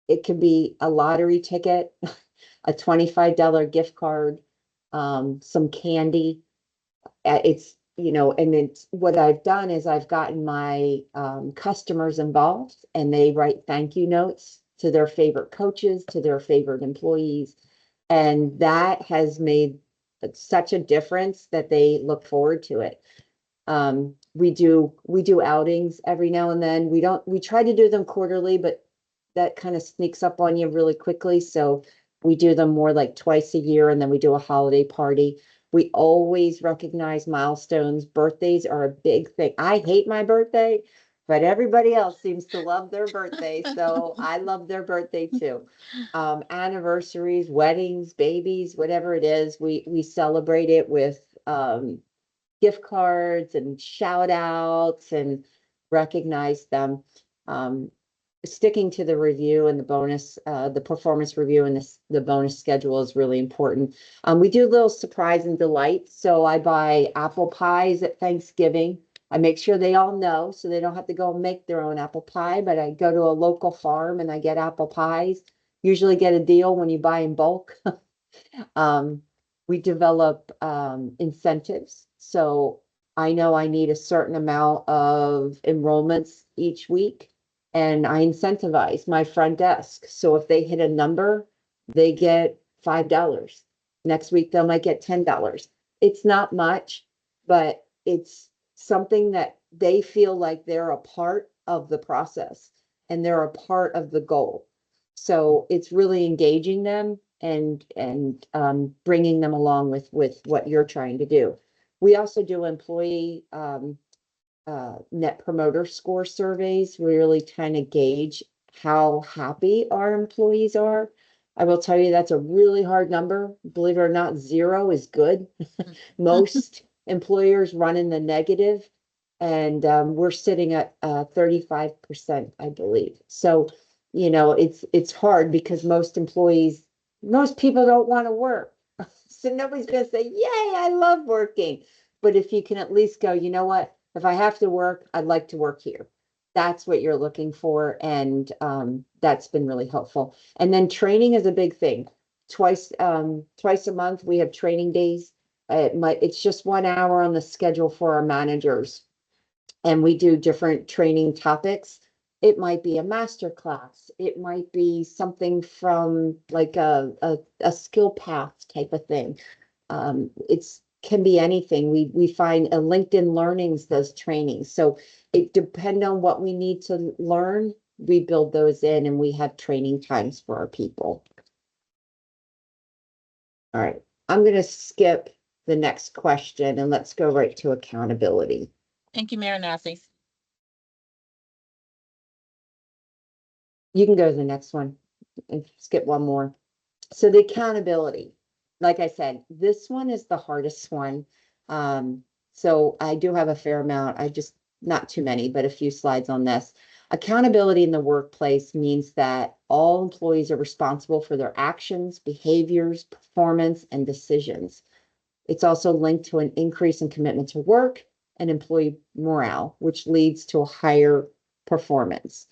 it could be a lottery ticket, a $25 gift card, some candy. And it's what I've done is I've gotten my customers involved, and they write thank you notes to their favorite coaches, to their favorite employees. And that has made such a difference that they look forward to it. We do outings every now and then. We try to do them quarterly, but that kind of sneaks up on you really quickly. So we do them more like twice a year, and then we do a holiday party. We always recognize milestones. Birthdays are a big thing. I hate my birthday, but everybody else seems to love their birthday. So I love their birthday too. Anniversaries, weddings, babies, whatever it is, we celebrate it with gift cards and shout outs and recognize them. Sticking to the review and the bonus, the performance review and the bonus schedule is really important. We do little surprise and delight. So I buy apple pies at Thanksgiving. I make sure they all know so they don't have to go and make their own apple pie, but I go to a local farm and I get apple pies. Usually get a deal when you buy in bulk. We develop incentives. So I know I need a certain amount of enrollments each week, and I incentivize my front desk. So if they hit a number, they get $5. Next week, they might get $10. It's not much, but it's something that they feel like they're a part of the process and they're a part of the goal. So it's really engaging them and bringing them along with what you're trying to do. We also do employee net promoter score surveys. We really kind of gauge how happy our employees are. I will tell you that's a really hard number. Believe it or not, 0 is good. Most employers run in the negative, and we're sitting at 35%, I believe. So, you know, it's hard because most people don't want to work. So nobody's going to say, yay, I love working. But if you can at least go, you know what, if I have to work, I'd like to work here. That's what you're looking for. And that's been really helpful. And then training is a big thing. Twice a month, we have training days. It's just 1 hour on the schedule for our managers. And we do different training topics. It might be a master class. It might be something from like a skill path type of thing. It's can be anything. We find a LinkedIn Learnings does training. So it depends on what we need to learn. We build those in and we have training times for our people. All right, I'm going to skip the next question and let's go right to accountability. Thank you, Mayor Nassi. You can go to the next one and skip one more. So the accountability, like I said, this one is the hardest one. So I do have a fair amount. Not too many, but a few slides on this. Accountability in the workplace means that all employees are responsible for their actions, behaviors, performance, and decisions. It's also linked to an increase in commitment to work and employee morale, which leads to a higher performance.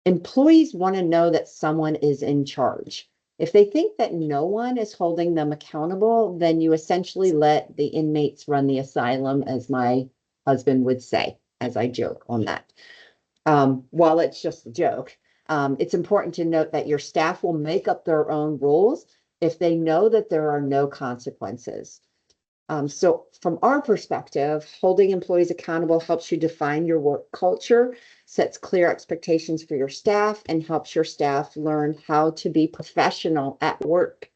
Employees want to know that someone is in charge. If they think that no one is holding them accountable, then you essentially let the inmates run the asylum, as my husband would say, as I joke on that. While it's just a joke, it's important to note that your staff will make up their own rules if they know that there are no consequences. So from our perspective, holding employees accountable helps you define your work culture, sets clear expectations for your staff, and helps your staff learn how to be professional at work.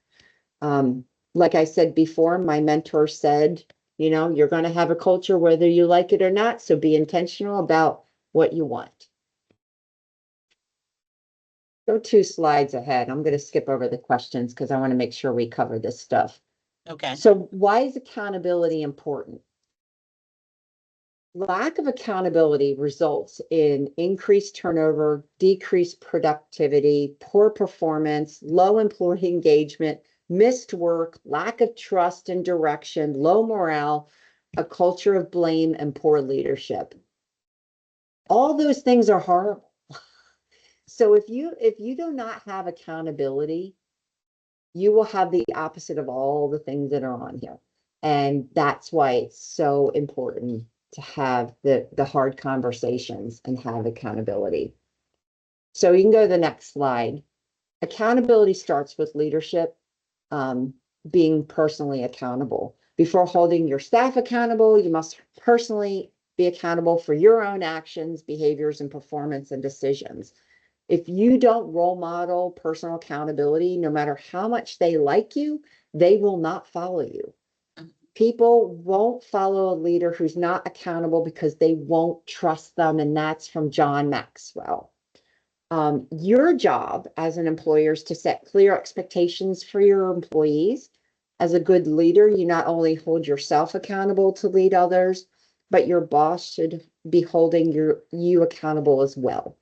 Like I said before, my mentor said, you know, you're going to have a culture whether you like it or not, so be intentional about what you want. Go 2 slides ahead. I'm going to skip over the questions because I want to make sure we cover this stuff. Okay. So why is accountability important? Lack of accountability results in increased turnover, decreased productivity, poor performance, low employee engagement, missed work, lack of trust and direction, low morale, a culture of blame, and poor leadership. All those things are horrible. So if you do not have accountability, you will have the opposite of all the things that are on here. And that's why it's so important to have the hard conversations and have accountability. So you can go to the next slide. Accountability starts with leadership, being personally accountable. Before holding your staff accountable, you must personally be accountable for your own actions, behaviors, and performance and decisions. If you don't role model personal accountability, no matter how much they like you, they will not follow you. People won't follow a leader who's not accountable because they won't trust them. And that's from John Maxwell. Your job as an employer is to set clear expectations for your employees. As a good leader, you not only hold yourself accountable to lead others, but your boss should be holding you accountable as well.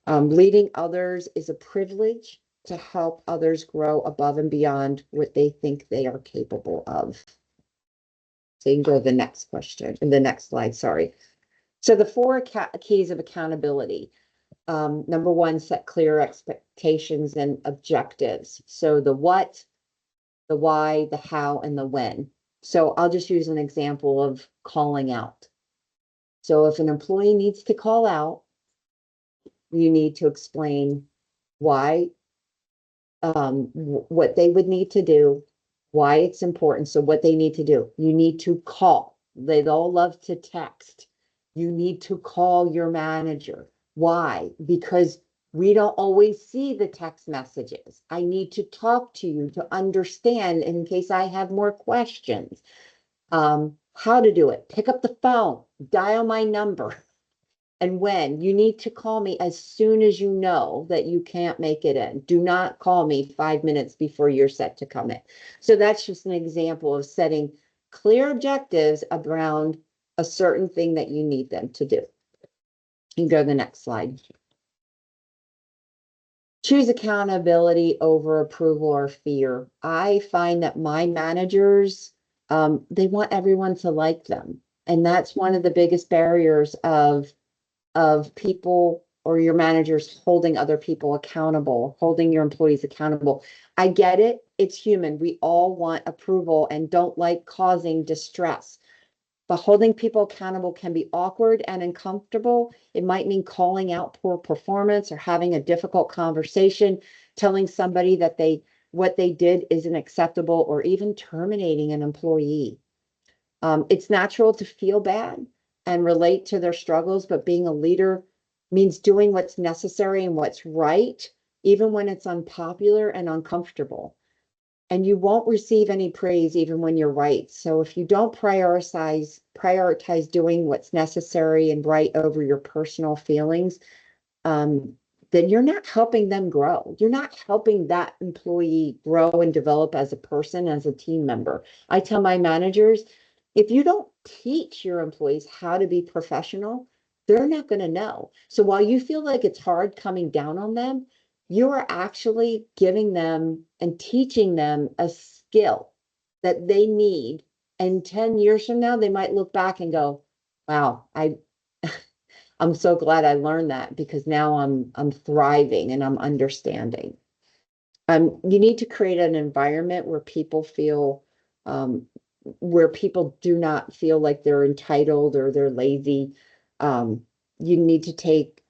Leading others is a privilege to help others grow above and beyond what they think they are capable of. So you can go to the next question, in the next slide, sorry. So the four keys of accountability. Number one, set clear expectations and objectives. So the what, the why, the how, and the when. So I'll just use an example of calling out. So if an employee needs to call out, you need to explain why, what they would need to do, why it's important. So what they need to do, you need to call. They all love to text. You need to call your manager. Why? Because we don't always see the text messages. I need to talk to you to understand in case I have more questions. How to do it. Pick up the phone, dial my number. And when you need to call me as soon as you know that you can't make it in. Do not call me 5 minutes before you're set to come in. So that's just an example of setting clear objectives around a certain thing that you need them to do. You can go to the next slide. Choose accountability over approval or fear. I find that my managers, they want everyone to like them. And that's one of the biggest barriers of people or your managers holding other people accountable, holding your employees accountable. I get it. It's human. We all want approval and don't like causing distress. But holding people accountable can be awkward and uncomfortable. It might mean calling out poor performance or having a difficult conversation, telling somebody that what they did isn't acceptable, or even terminating an employee. It's natural to feel bad and relate to their struggles, but being a leader means doing what's necessary and what's right, even when it's unpopular and uncomfortable. And you won't receive any praise even when you're right. So if you don't prioritize doing what's necessary and right over your personal feelings, then you're not helping them grow. You're not helping that employee grow and develop as a person, as a team member. I tell my managers, if you don't teach your employees how to be professional, they're not going to know. So while you feel like it's hard coming down on them, you are actually giving them and teaching them a skill that they need. And 10 years from now, they might look back and go, wow, I'm so glad I learned that, because now I'm thriving and I'm understanding. You need to create an environment where people feel, where people do not feel like they're entitled or they're lazy. You need to take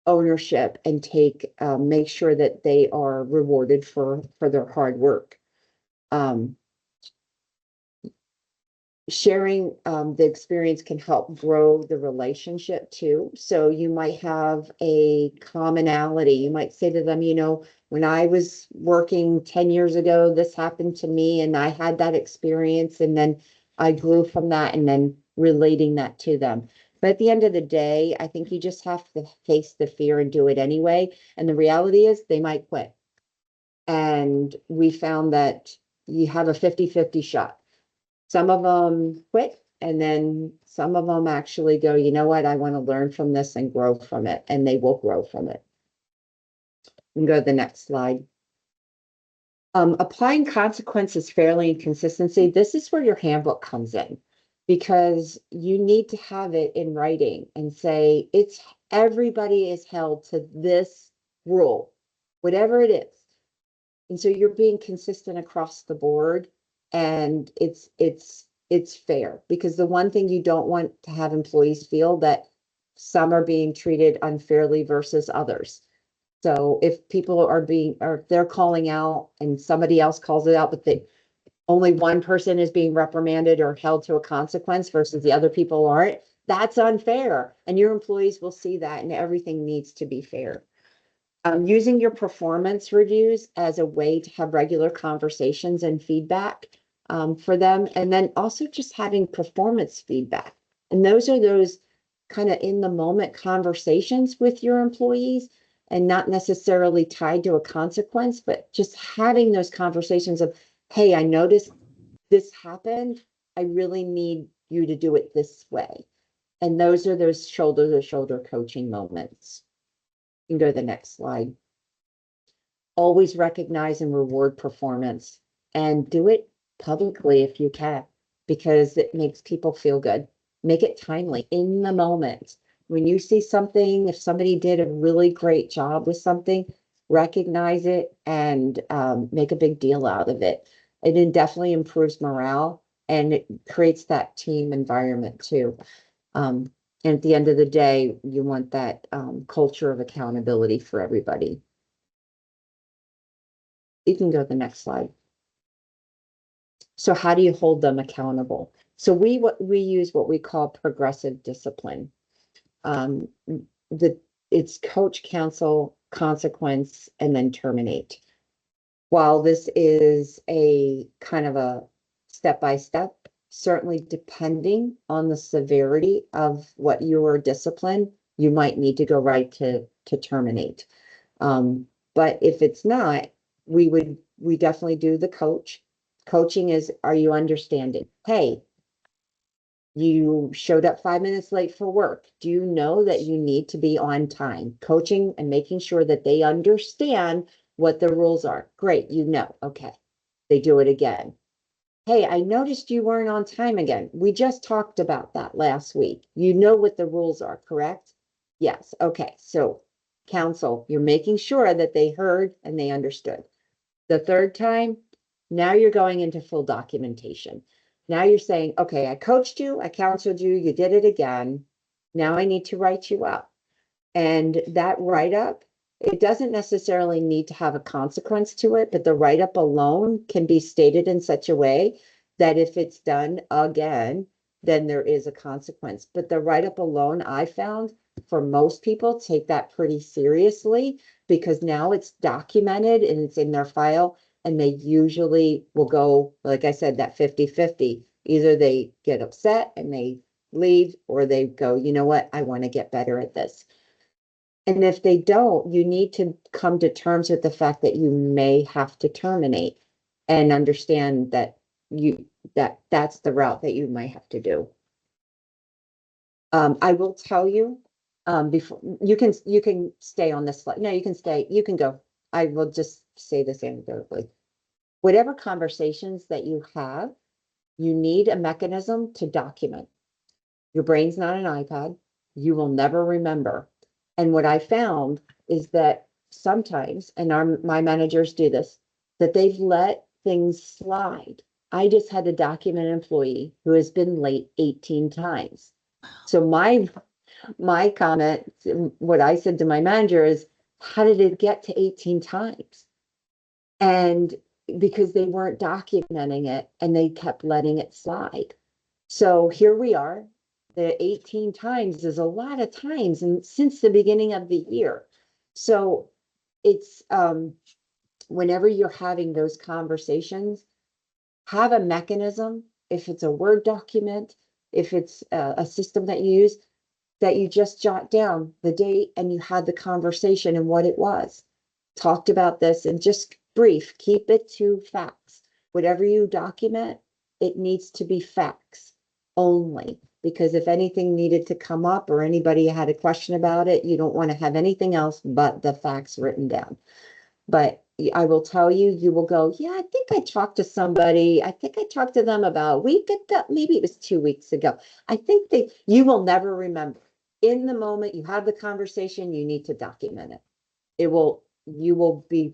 ownership and make sure that they are rewarded for their hard work. Sharing the experience can help grow the relationship too. So you might have a commonality. You might say to them, when I was working 10 years ago, this happened to me and I had that experience, and then I grew from that, and then relating that to them. But at the end of the day, I think you just have to face the fear and do it anyway. And the reality is they might quit. And we found that you have a 50-50 shot. Some of them quit, and then some of them actually go, you know what, I want to learn from this and grow from it, and they will grow from it. We can go to the next slide. Applying consequences fairly and consistency. This is where your handbook comes in, because you need to have it in writing and say everybody is held to this rule, whatever it is. And so you're being consistent across the board, and it's fair, because the one thing you don't want to have employees feel that some are being treated unfairly versus others. So if people they're calling out and somebody else calls it out, but only one person is being reprimanded or held to a consequence versus the other people aren't, that's unfair. And your employees will see that, and everything needs to be fair. Using your performance reviews as a way to have regular conversations and feedback for them. And then also just having performance feedback. And those are those kind of in the moment conversations with your employees, and not necessarily tied to a consequence, but just having those conversations of, hey, I noticed this happened. I really need you to do it this way. And those are those shoulder to shoulder coaching moments. You can go to the next slide. Always recognize and reward performance, and do it publicly if you can, because it makes people feel good. Make it timely in the moment. When you see something, if somebody did a really great job with something, recognize it and make a big deal out of it. It definitely improves morale, and it creates that team environment too. And at the end of the day, you want that culture of accountability for everybody. You can go to the next slide. So how do you hold them accountable? So we use what we call progressive discipline. It's coach, counsel, consequence, and then terminate. While this is a kind of a step-by-step, certainly depending on the severity of what your discipline, you might need to go right to terminate. But if it's not, we definitely do the coach. Coaching is, are you understanding? Hey, you showed up 5 minutes late for work. Do you know that you need to be on time? Coaching and making sure that they understand what the rules are. Great, you know, okay. They do it again. Hey, I noticed you weren't on time again. We just talked about that last week. You know what the rules are, correct? Yes, okay. So counsel, you're making sure that they heard and they understood. The third time, now you're going into full documentation. Now you're saying, okay, I coached you, I counseled you, you did it again. Now I need to write you up. And that write-up, it doesn't necessarily need to have a consequence to it, but the write-up alone can be stated in such a way that if it's done again, then there is a consequence. But the write-up alone, I found, for most people, take that pretty seriously, because now it's documented and it's in their file, and they usually will go, like I said, that 50-50. Either they get upset and they leave, or they go, you know what, I want to get better at this. And if they don't, you need to come to terms with the fact that you may have to terminate, and understand that that's the route that you might have to do. I will tell you, before you can stay on this slide. No, you can stay, you can go. I will just say this anecdotally. Whatever conversations that you have, you need a mechanism to document. Your brain's not an iPad. You will never remember. And what I found is that sometimes, and my managers do this, that they've let things slide. I just had a document employee who has been late 18 times. So my comment, what I said to my manager is, how did it get to 18 times? And because they weren't documenting it and they kept letting it slide. So here we are. The 18 times is a lot of times, and since the beginning of the year. So it's whenever you're having those conversations, have a mechanism. If it's a Word document, if it's a system that you use, that you just jot down the date and you had the conversation and what it was. Talked about this, and just brief, keep it to facts. Whatever you document, it needs to be facts only, because if anything needed to come up or anybody had a question about it, you don't want to have anything else but the facts written down. But I will tell you, you will go, yeah, I think I talked to somebody. I think I talked to them about a week ago. Maybe it was 2 weeks ago. I think you will never remember. In the moment you have the conversation, you need to document it. You will be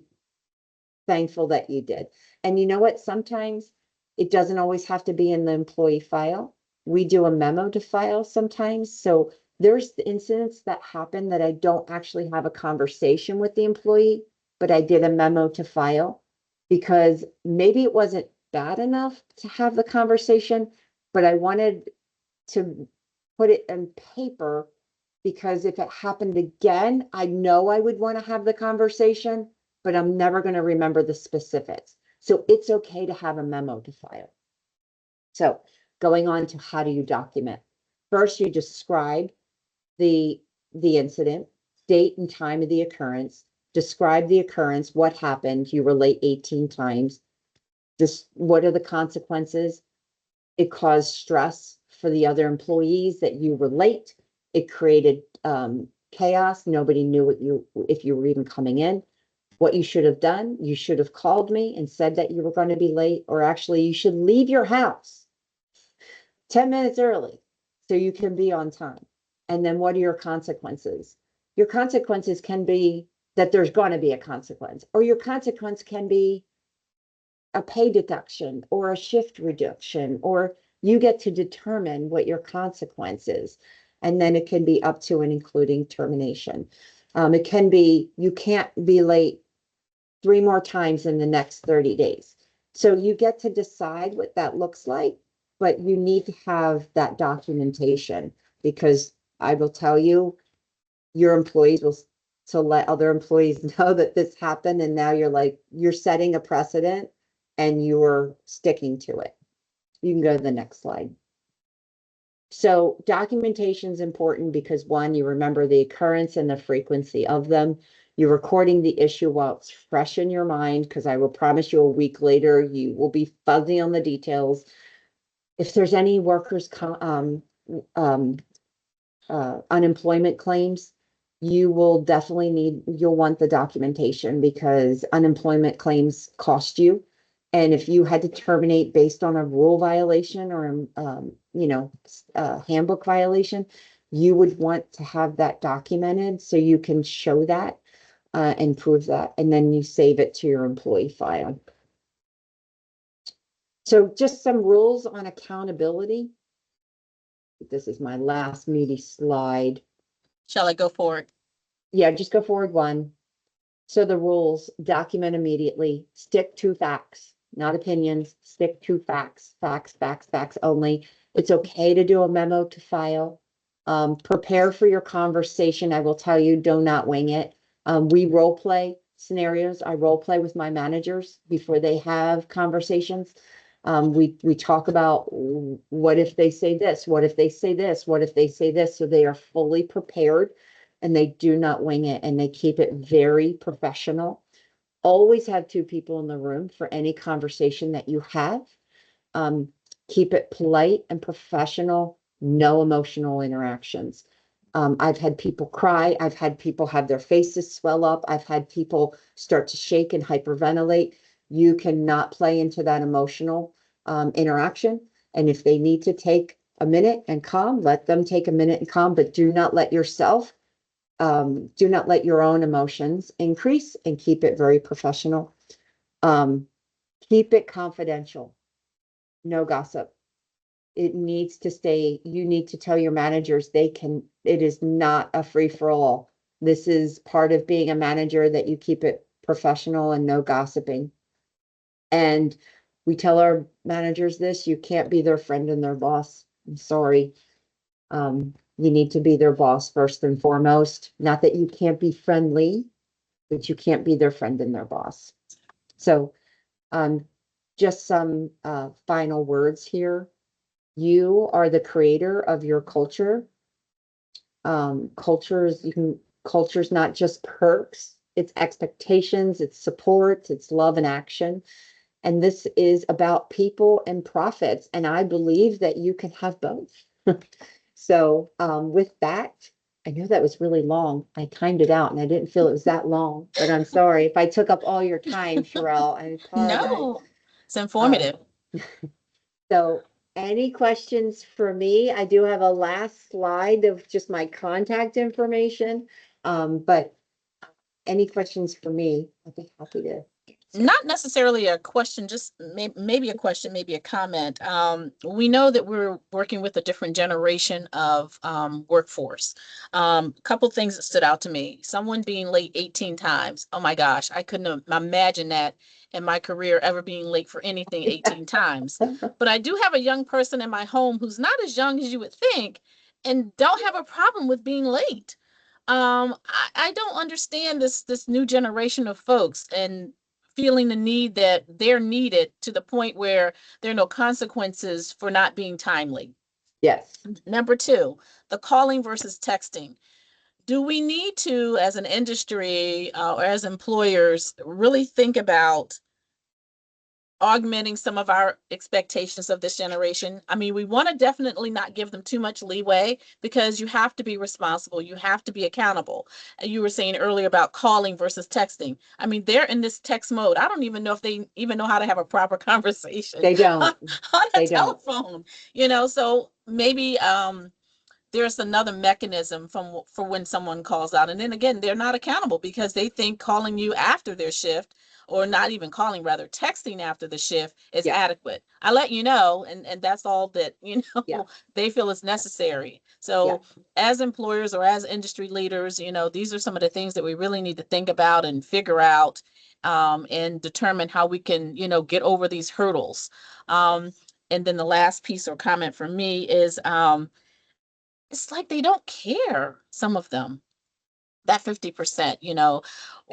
thankful that you did. And you know what? Sometimes it doesn't always have to be in the employee file. We do a memo to file sometimes. So there's the incidents that happen that I don't actually have a conversation with the employee, but I did a memo to file, because maybe it wasn't bad enough to have the conversation, but I wanted to put it on paper because if it happened again, I know I would want to have the conversation, but I'm never going to remember the specifics. So it's okay to have a memo to file. So going on to how do you document? First, you describe the incident, date and time of the occurrence, describe the occurrence, what happened, you were late 18 times. What are the consequences? It caused stress for the other employees that you were late. It created chaos. Nobody knew if you were even coming in. What you should have done, you should have called me and said that you were going to be late, or actually you should leave your house 10 minutes early so you can be on time. And then what are your consequences? Your consequences can be that there's going to be a consequence, or your consequence can be a pay deduction or a shift reduction, or you get to determine what your consequence is. And then it can be up to and including termination. It can be, you can't be late 3 more times in the next 30 days. So you get to decide what that looks like, but you need to have that documentation, because I will tell you, your employees will to let other employees know that this happened, and now you're setting a precedent and you're sticking to it. You can go to the next slide. So documentation is important because, one, you remember the occurrence and the frequency of them. You're recording the issue while it's fresh in your mind, because I will promise you a week later, you will be fuzzy on the details. If there's any workers' unemployment claims, you'll want the documentation, because unemployment claims cost you. And if you had to terminate based on a rule violation or, handbook violation, you would want to have that documented so you can show that and prove that, and then you save it to your employee file. So just some rules on accountability. This is my last meaty slide. Shall I go forward? Yeah, just go forward one. So the rules: document immediately, stick to facts, not opinions, stick to facts, facts only. It's okay to do a memo to file. Prepare for your conversation. I will tell you, do not wing it. We role play scenarios. I role play with my managers before they have conversations. We talk about, what if they say this? What if they say this? What if they say this? So they are fully prepared and they do not wing it, and they keep it very professional. Always have 2 people in the room for any conversation that you have. Keep it polite and professional, no emotional interactions. I've had people cry. I've had people have their faces swell up. I've had people start to shake and hyperventilate. You cannot play into that emotional interaction. And if they need to take a minute and calm, let them take a minute and calm, but do not let your own emotions increase, and keep it very professional. Keep it confidential. No gossip. It needs to stay. You need to tell your managers it is not a free for all. This is part of being a manager, that you keep it professional and no gossiping. And we tell our managers this: you can't be their friend and their boss. I'm sorry. You need to be their boss first and foremost. Not that you can't be friendly, but you can't be their friend and their boss. So, just some final words here. You are the creator of your culture. Culture's not just perks, it's expectations, it's support, it's love and action. And this is about people and profits. And I believe that you can have both. So with that, I know that was really long. I timed it out and I didn't feel it was that long, but I'm sorry if I took up all your time, Sherelle. I apologize. No, it's informative. So any questions for me? I do have a last slide of just my contact information. But any questions for me, I'd be happy to Not necessarily a question, just maybe a question, maybe a comment. We know that we're working with a different generation of workforce. Couple things that stood out to me. Someone being late 18 times. Oh my gosh, I couldn't imagine that in my career ever being late for anything 18 times. But I do have a young person in my home who's not as young as you would think and don't have a problem with being late. I don't understand this new generation of folks and feeling the need that they're needed to the point where there are no consequences for not being timely. Yes. Number two, the calling versus texting. Do we need to, as an industry or as employers, really think about augmenting some of our expectations of this generation? I mean, we want to definitely not give them too much leeway because you have to be responsible. You have to be accountable. And you were saying earlier about calling versus texting. I mean, they're in this text mode. I don't even know if they even know how to have a proper conversation They don't. on a They don't. telephone, so maybe there's another mechanism for when someone calls out. And then again, they're not accountable because they think calling you after their shift, or not even calling, rather texting after the shift, is Yeah. adequate. I let you know, and that's all that Yeah. they feel is necessary. So as employers or as industry leaders, these are some of the things that we really need to think about and figure out, and determine how we can get over these hurdles. And then the last piece or comment for me is it's like they don't care, some of them, that 50%, Yeah.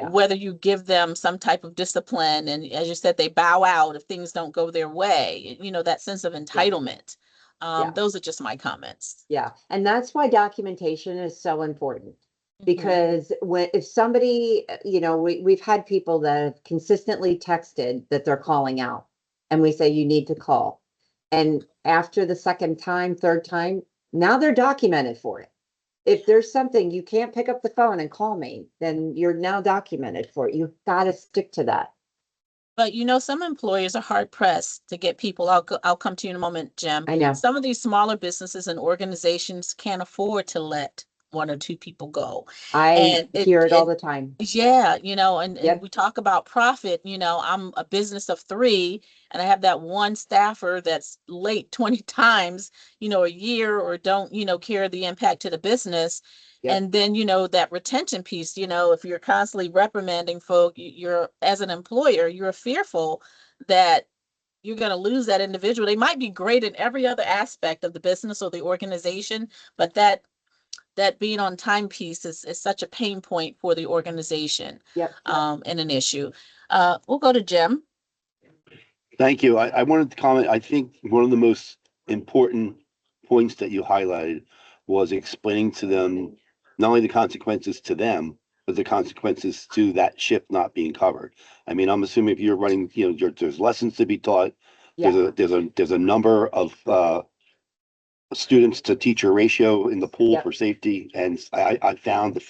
whether you give them some type of discipline. And as you said, they bow out if things don't go their way, that sense of entitlement. Yeah. Those are just my comments. Yeah. And that's why documentation is so important. Mhm. Because if somebody, we've had people that have consistently texted that they're calling out, and we say, you need to call. And after the second time, third time, now they're documented for it. If there's something you can't pick up the phone and call me, then you're now documented for it. You've got to stick to that. But some employers are hard pressed to get people. I'll come to you in a moment, Jim. I know. Some of these smaller businesses and organizations can't afford to let one or two people go. I And hear it all the time. yeah, and Yep. we talk about profit. I'm a business of three, and I have that one staffer that's late 20 times, a year, or don't, care the impact to the business. Yep. And then, that retention piece, if you're constantly reprimanding folk, you're, as an employer, you're fearful that you're going to lose that individual. They might be great in every other aspect of the business or the organization, but that being on time piece is such a pain point for the organization. Yep. And an issue. We'll go to Jim. Thank you. I wanted to comment. I think one of the most important points that you highlighted was explaining to them not only the consequences to them, but the consequences to that shift not being covered. I mean, I'm assuming if you're running, there's lessons to be taught. Yeah. There's a number of students to teacher ratio in the pool Yep. for safety, and I found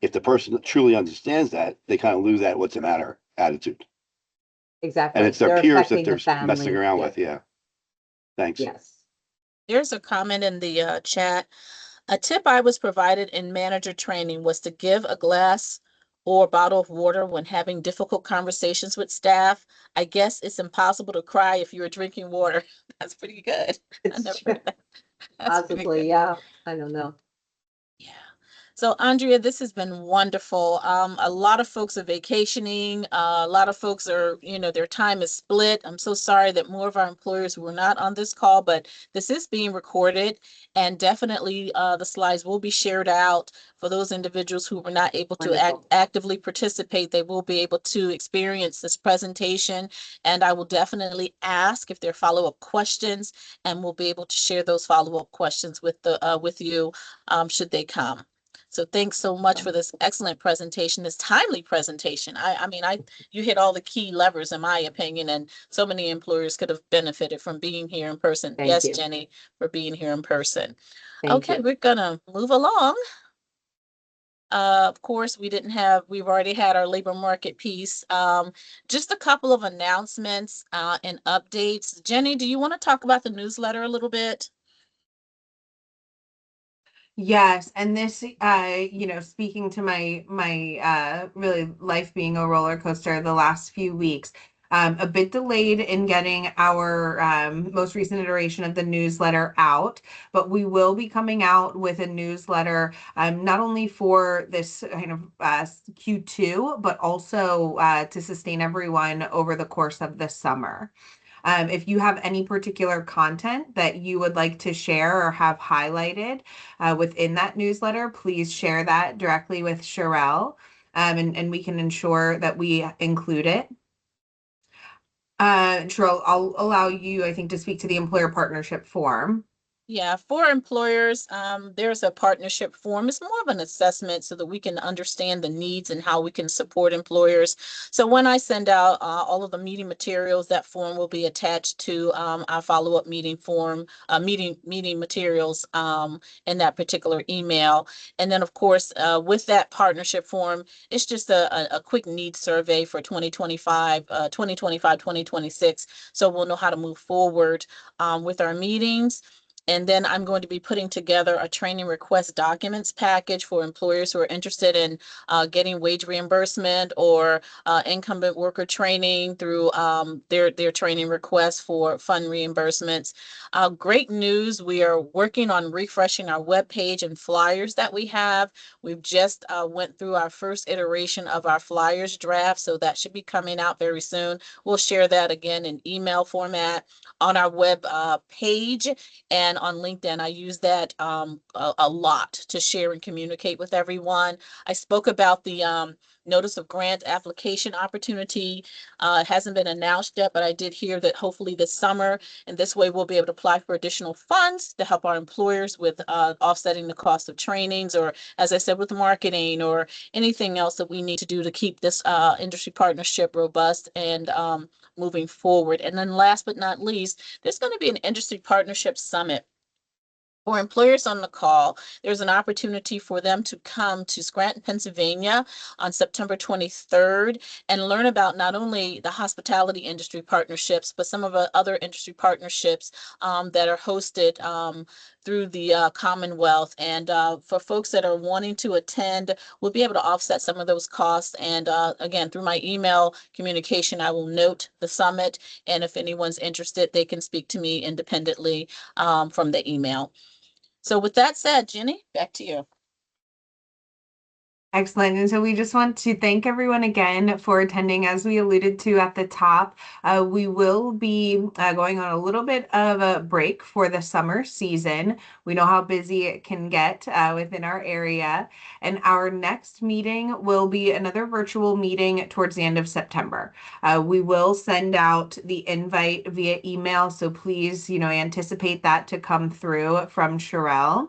if the person truly understands that, they kind of lose that what's the matter attitude. Exactly. And it's their They're peers that affecting the they're messing family. around Yeah. with. Yeah. Thanks. Yes. There's a comment in the chat. A tip I was provided in manager training was to give a glass or bottle of water when having difficult conversations with staff. I guess it's impossible to cry if you're drinking water. That's pretty good. I never heard that. That's pretty Possibly. good. Yeah. I don't know. Yeah. So Andrea, this has been wonderful. A lot of folks are vacationing. A lot of folks are, their time is split. I'm so sorry that more of our employers were not on this call, but this is being recorded, and definitely the slides will be shared out for those individuals who were not able to Wonderful. actively participate. They will be able to experience this presentation, and I will definitely ask if there are follow-up questions, and we'll be able to share those follow-up questions with you should they come. So thanks so much for this excellent presentation, this timely presentation. I mean, you hit all the key levers, in my opinion, and so many employers could have benefited from being here in person. Thank Yes, you. Jenny, for being here in person. Thank Okay, you. we're gonna move along. Of course, we've already had our labor market piece. Just a couple of announcements and updates. Jenny, do you want to talk about the newsletter a little bit? Yes, and this, speaking to my really life being a roller coaster the last few weeks, a bit delayed in getting our most recent iteration of the newsletter out, but we will be coming out with a newsletter not only for this kind of Q2, but also to sustain everyone over the course of the summer. If you have any particular content that you would like to share or have highlighted within that newsletter, please share that directly with Sherelle, and we can ensure that we include it. Sherelle, I'll allow you, I think, to speak to the employer partnership form. Yeah, for employers, there's a partnership form. It's more of an assessment so that we can understand the needs and how we can support employers. So when I send out all of the meeting materials, that form will be attached to our follow-up meeting form, meeting materials in that particular email. And then, of course, with that partnership form, it's just a quick needs survey for 2026. So we'll know how to move forward with our meetings. And then I'm going to be putting together a training request documents package for employers who are interested in getting wage reimbursement or incumbent worker training through their training requests for fund reimbursements. Great news, we are working on refreshing our webpage and flyers that we have. We've just went through our first iteration of our flyers draft, so that should be coming out very soon. We'll share that again in email format on our web page and on LinkedIn. I use that a lot to share and communicate with everyone. I spoke about the notice of grant application opportunity. It hasn't been announced yet, but I did hear that hopefully this summer, and this way we'll be able to apply for additional funds to help our employers with offsetting the cost of trainings, or as I said, with marketing or anything else that we need to do to keep this industry partnership robust and moving forward. And then last but not least, there's going to be an industry partnership summit. For employers on the call, there's an opportunity for them to come to Scranton, Pennsylvania on September 23rd and learn about not only the hospitality industry partnerships, but some of the other industry partnerships that are hosted through the Commonwealth. And for folks that are wanting to attend, we'll be able to offset some of those costs. And again, through my email communication, I will note the summit. And if anyone's interested, they can speak to me independently from the email. So with that said, Jenny, back to you. Excellent. And so we just want to thank everyone again for attending. As we alluded to at the top, we will be going on a little bit of a break for the summer season. We know how busy it can get within our area. And our next meeting will be another virtual meeting towards the end of September. We will send out the invite via email. So please, anticipate that to come through from Sherelle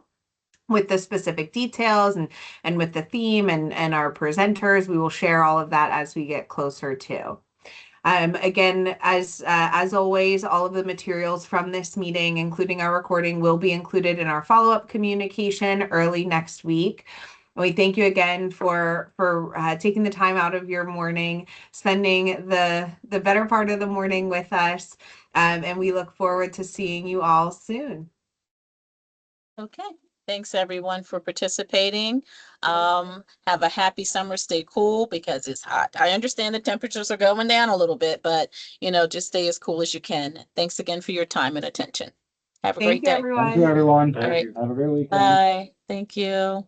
with the specific details and with the theme and our presenters. We will share all of that as we get closer to. Again, as always, all of the materials from this meeting, including our recording, will be included in our follow-up communication early next week. We thank you again for taking the time out of your morning, spending the better part of the morning with us, and we look forward to seeing you all soon. Okay. Thanks everyone for participating. Have a happy summer. Stay cool because it's hot. I understand the temperatures are going down a little bit, but just stay as cool as you can. Thanks again for your time and attention. Have a great day. Everyone. Thank you, everyone. All right. Have a great weekend. Bye. Thank you.